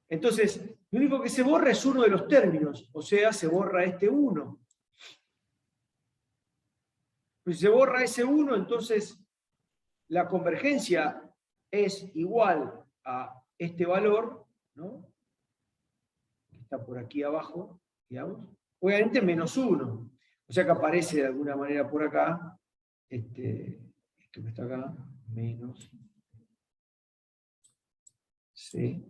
Entonces, lo único que se borra es uno de los términos, o sea, se borra este 1. Pues si se borra ese 1, entonces la convergencia es igual a este valor, ¿no? Que está por aquí abajo, digamos, obviamente menos 1. O sea que aparece de alguna manera por acá, esto que está acá, menos C.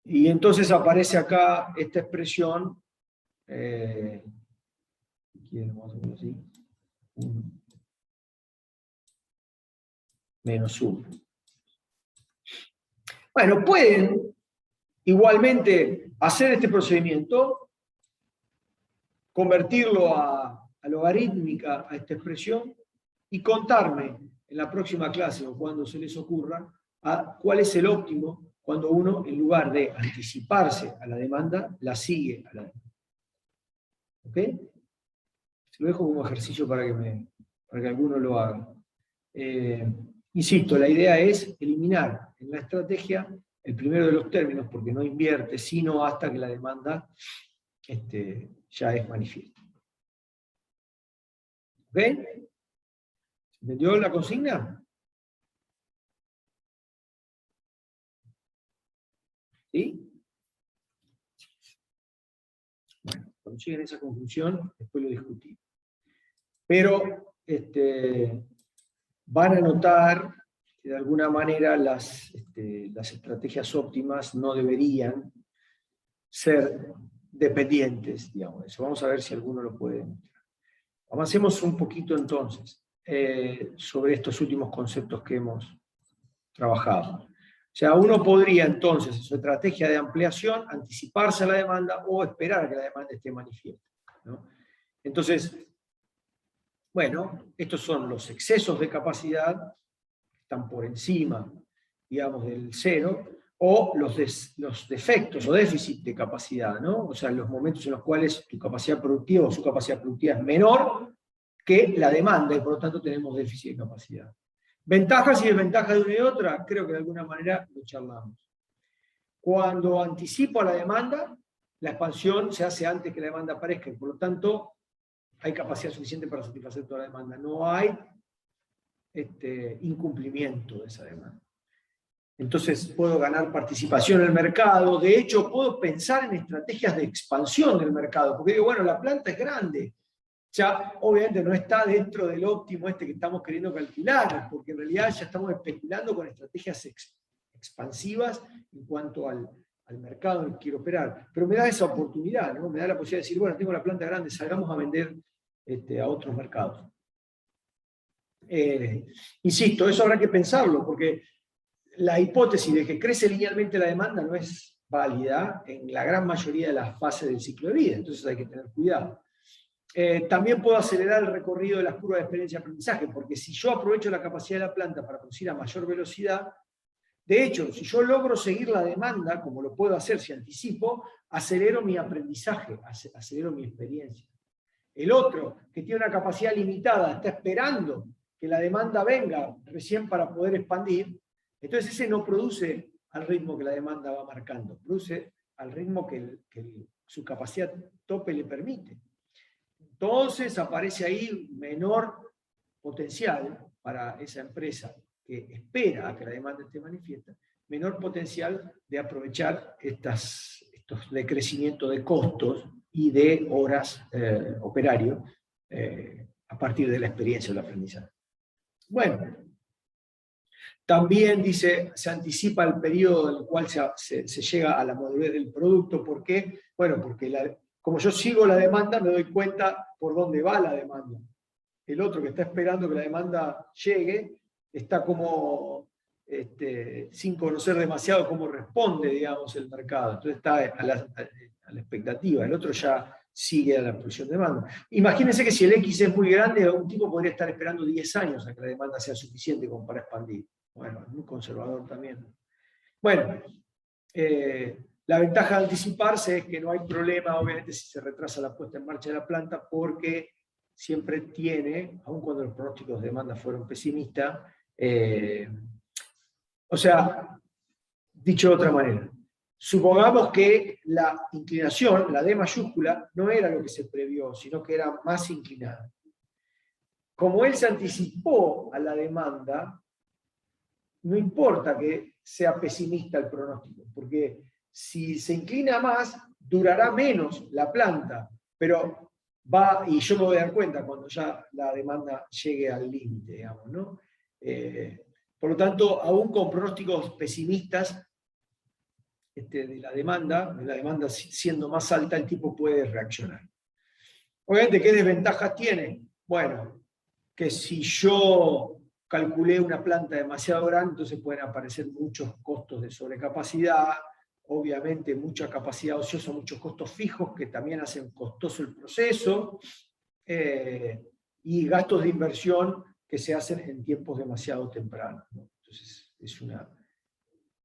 Y entonces aparece acá esta expresión, vamos a poner así, 1 menos 1. Bueno, pueden igualmente hacer este procedimiento, convertirlo a logarítmica a esta expresión y contarme en la próxima clase o cuando se les ocurra cuál es el óptimo cuando uno, en lugar de anticiparse a la demanda, la sigue a la demanda. ¿Ok? Se lo dejo como ejercicio para que alguno lo haga. Insisto, la idea es eliminar en la estrategia el primero de los términos, porque no invierte, sino hasta que la demanda ya es manifiesta. ¿Ok? ¿Entendió la consigna? ¿Sí? Bueno, cuando lleguen a esa conclusión, después lo discutimos. Pero van a notar que de alguna manera las estrategias óptimas no deberían ser dependientes, digamos, eso. Vamos a ver si alguno lo puede demostrar. Avancemos un poquito entonces sobre estos últimos conceptos que hemos trabajado. O sea, uno podría entonces, en su estrategia de ampliación, anticiparse a la demanda o esperar a que la demanda esté manifiesta, ¿no? Entonces, bueno, estos son los excesos de capacidad, que están por encima, digamos, del cero, o los defectos o déficit de capacidad, ¿no? O sea, los momentos en los cuales tu capacidad productiva o su capacidad productiva es menor que la demanda, y por lo tanto tenemos déficit de capacidad. Ventajas y desventajas de una y otra, creo que de alguna manera lo charlamos. Cuando anticipo a la demanda, la expansión se hace antes que la demanda aparezca, y por lo tanto hay capacidad suficiente para satisfacer toda la demanda. No hay incumplimiento de esa demanda. Entonces puedo ganar participación en el mercado. De hecho, puedo pensar en estrategias de expansión del mercado, porque digo, bueno, la planta es grande. Ya obviamente no está dentro del óptimo que estamos queriendo calcular, porque en realidad ya estamos especulando con estrategias expansivas en cuanto al mercado en el que quiero operar. Pero me da esa oportunidad, ¿no? Me da la posibilidad de decir, bueno, tengo la planta grande, salgamos a vender a otros mercados. Insisto, eso habrá que pensarlo, porque la hipótesis de que crece linealmente la demanda no es válida en la gran mayoría de las fases del ciclo de vida, entonces hay que tener cuidado. También puedo acelerar el recorrido de las curvas de experiencia y aprendizaje, porque si yo aprovecho la capacidad de la planta para producir a mayor velocidad, de hecho, si yo logro seguir la demanda, como lo puedo hacer si anticipo, acelero mi aprendizaje, acelero mi experiencia. El otro, que tiene una capacidad limitada, está esperando que la demanda venga recién para poder expandir, entonces ese no produce al ritmo que la demanda va marcando, produce al ritmo que su capacidad tope le permite. Entonces aparece ahí menor potencial para esa empresa que espera a que la demanda esté manifiesta, menor potencial de aprovechar estos decrecimientos de costos y de horas operario a partir de la experiencia del aprendizaje. Bueno, también dice, se anticipa el periodo en el cual se llega a la madurez del producto. ¿Por qué? Bueno, porque como yo sigo la demanda, me doy cuenta por dónde va la demanda. El otro que está esperando que la demanda llegue, está como sin conocer demasiado cómo responde, digamos, el mercado. Entonces está a la expectativa. El otro ya sigue a la producción de demanda. Imagínense que si el X es muy grande, un tipo podría estar esperando 10 años a que la demanda sea suficiente como para expandir. Bueno, es muy conservador también. Bueno, la ventaja de anticiparse es que no hay problema, obviamente, si se retrasa la puesta en marcha de la planta, porque siempre tiene, aun cuando los pronósticos de demanda fueron pesimistas, o sea, dicho de otra manera, supongamos que la inclinación, la D mayúscula, no era lo que se previó, sino que era más inclinada. Como él se anticipó a la demanda, no importa que sea pesimista el pronóstico, porque si se inclina más, durará menos la planta, pero va, y yo me voy a dar cuenta cuando ya la demanda llegue al límite, digamos, ¿no? Por lo tanto, aún con pronósticos pesimistas de la demanda siendo más alta, el tipo puede reaccionar. Obviamente, ¿qué desventajas tiene? Bueno, que si yo calculé una planta demasiado grande, entonces pueden aparecer muchos costos de sobrecapacidad, obviamente mucha capacidad ociosa, muchos costos fijos que también hacen costoso el proceso, y gastos de inversión que se hacen en tiempos demasiado tempranos, ¿no? Entonces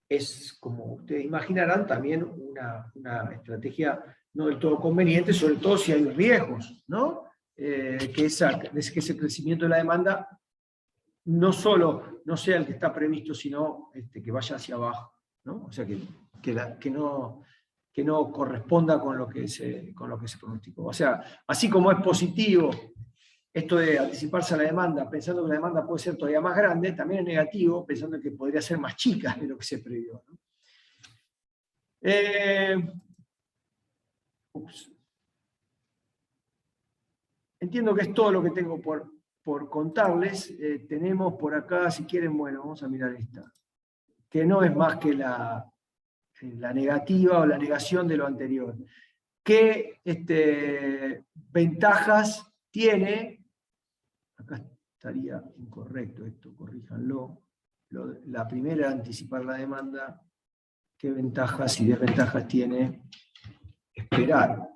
es, como ustedes imaginarán, también una estrategia no del todo conveniente, sobre todo si hay riesgos, ¿no? Que ese crecimiento de la demanda no solo no sea el que está previsto, sino que vaya hacia abajo, ¿no? O sea, que no corresponda con lo que se pronosticó. O sea, así como es positivo esto de anticiparse a la demanda, pensando que la demanda puede ser todavía más grande, también es negativo, pensando que podría ser más chica de lo que se previó, ¿no? Entiendo que es todo lo que tengo por contarles. Tenemos por acá, si quieren, bueno, vamos a mirar esta, que no es más que la negativa o la negación de lo anterior. ¿Qué ventajas tiene? Acá estaría incorrecto esto, corríjanlo. La primera, anticipar la demanda. ¿Qué ventajas y desventajas tiene esperar?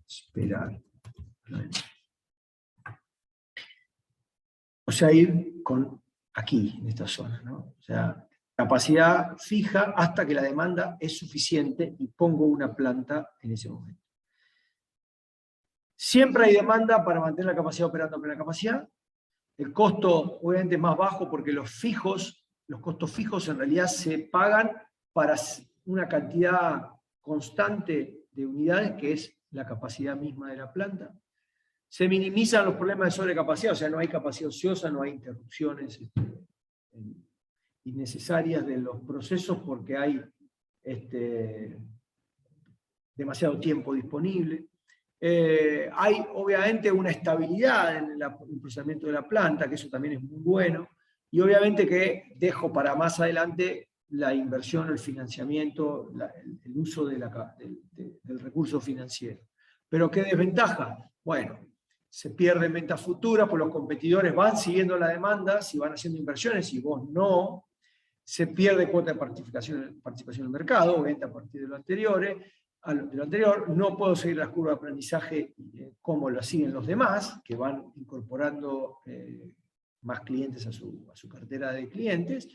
Esperar. O sea, ir aquí, en esta zona, ¿no? O sea, capacidad fija hasta que la demanda es suficiente y pongo una planta en ese momento. Siempre hay demanda para mantener la capacidad operando a plena capacidad. El costo obviamente es más bajo porque los costos fijos en realidad se pagan para una cantidad constante de unidades que es la capacidad misma de la planta. Se minimizan los problemas de sobrecapacidad, o sea, no hay capacidad ociosa, no hay interrupciones innecesarias de los procesos porque hay demasiado tiempo disponible. Hay obviamente una estabilidad en el procesamiento de la planta, que eso también es muy bueno, y obviamente que dejo para más adelante la inversión, el financiamiento, el uso del recurso financiero. ¿Pero qué desventaja? Bueno, se pierden ventas futuras, pues los competidores van siguiendo la demanda, si van haciendo inversiones, y vos no. Se pierde cuota de participación en el mercado, obviamente a partir de lo anterior, no puedo seguir las curvas de aprendizaje como lo siguen los demás, que van incorporando más clientes a su cartera de clientes.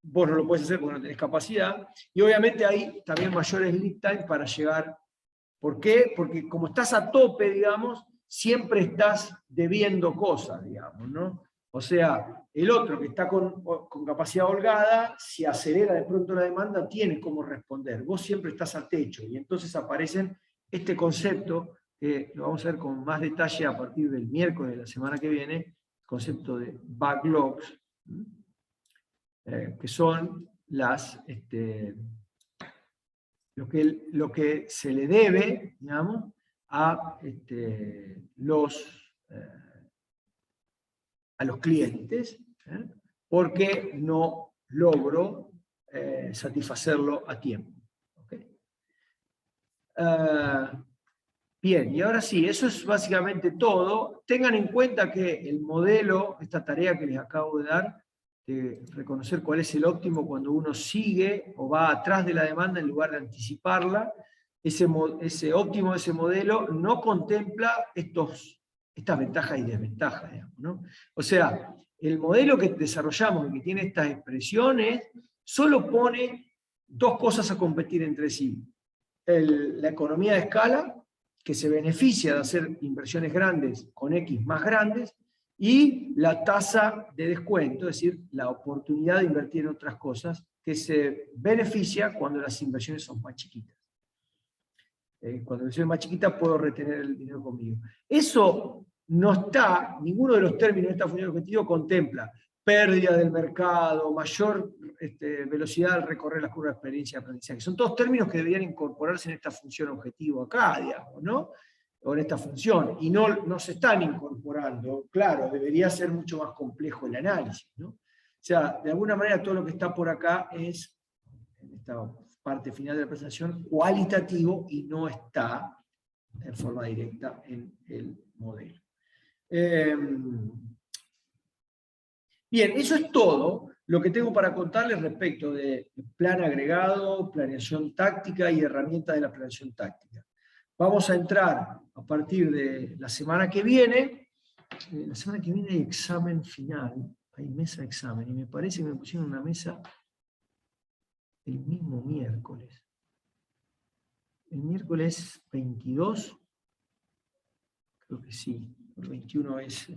Vos no lo podés hacer porque no tenés capacidad, y obviamente hay también mayores lead time para llegar. ¿Por qué? Porque como estás a tope, digamos, siempre estás debiendo cosas, digamos, ¿no? O sea, el otro que está con capacidad holgada, si acelera de pronto la demanda, tiene cómo responder. Vos siempre estás a techo, y entonces aparecen este concepto, que lo vamos a ver con más detalle a partir del miércoles de la semana que viene, el concepto de backlogs, que son lo que se le debe, digamos, a los clientes, porque no logro satisfacerlo a tiempo. ¿Okay? Bien, y ahora sí, eso es básicamente todo. Tengan en cuenta que el modelo, esta tarea que les acabo de dar, de reconocer cuál es el óptimo cuando uno sigue o va atrás de la demanda en lugar de anticiparla, ese óptimo de ese modelo no contempla estas ventajas y desventajas, digamos, ¿no? O sea, el modelo que desarrollamos y que tiene estas expresiones solo pone dos cosas a competir entre sí. La economía de escala, que se beneficia de hacer inversiones grandes con X más grandes, y la tasa de descuento, es decir, la oportunidad de invertir en otras cosas, que se beneficia cuando las inversiones son más chiquitas. Cuando la inversión es más chiquita puedo retener el dinero conmigo. Eso no está, ninguno de los términos de esta función de objetivo contempla pérdida del mercado, mayor velocidad al recorrer las curvas de experiencia y aprendizaje. Son todos términos que deberían incorporarse en esta función objetivo acá, digamos, ¿no? O en esta función, y no se están incorporando. Claro, debería ser mucho más complejo el análisis, ¿no? O sea, de alguna manera todo lo que está por acá es, en esta parte final de la presentación, cualitativo y no está en forma directa en el modelo. Bien, eso es todo lo que tengo para contarles respecto de plan agregado, planeación táctica y herramientas de la planeación táctica. Vamos a entrar a partir de la semana que viene. La semana que viene hay examen final, hay mesa de examen, y me parece que me pusieron una mesa el mismo miércoles. El miércoles 22, creo que sí, el 21 es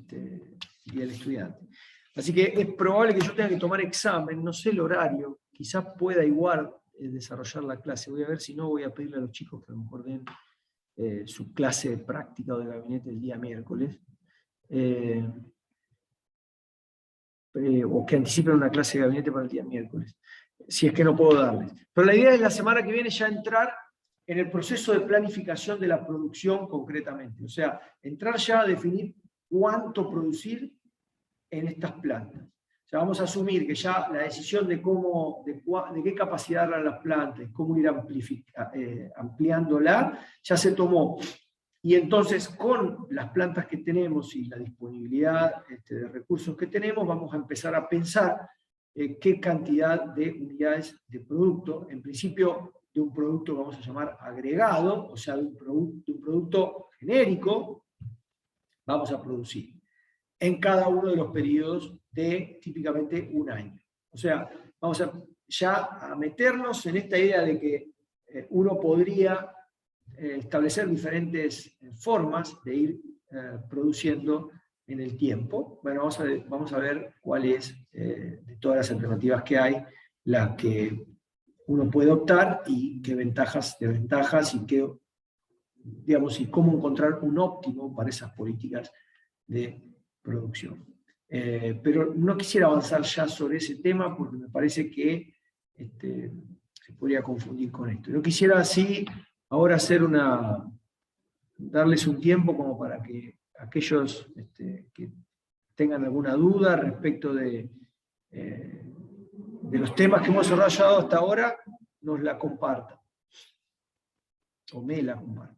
y el estudiante. Así que es probable que yo tenga que tomar examen, no sé el horario, quizás pueda igual desarrollar la clase. Voy a ver si no, voy a pedirle a los chicos que a lo mejor den su clase de práctica o de gabinete el día miércoles. O que anticipen una clase de gabinete para el día miércoles, si es que no puedo darles. Pero la idea es la semana que viene ya entrar en el proceso de planificación de la producción concretamente. O sea, entrar ya a definir cuánto producir en estas plantas. O sea, vamos a asumir que ya la decisión de cómo, de qué capacidad eran las plantas, cómo ir ampliándola, ya se tomó. Y entonces, con las plantas que tenemos y la disponibilidad de recursos que tenemos, vamos a empezar a pensar qué cantidad de unidades de producto, en principio de un producto que vamos a llamar agregado, o sea, de un producto genérico, vamos a producir en cada uno de los periodos de típicamente un año. O sea, vamos ya a meternos en esta idea de que uno podría establecer diferentes formas de ir produciendo en el tiempo. Bueno, vamos a ver cuál es, de todas las alternativas que hay, la que uno puede optar y qué ventajas, desventajas y qué, digamos, y cómo encontrar un óptimo para esas políticas de producción. Pero no quisiera avanzar ya sobre ese tema porque me parece que se podría confundir con esto. Yo quisiera así ahora darles un tiempo como para que aquellos que tengan alguna duda respecto de los temas que hemos desarrollado hasta ahora, nos la compartan, o me la compartan.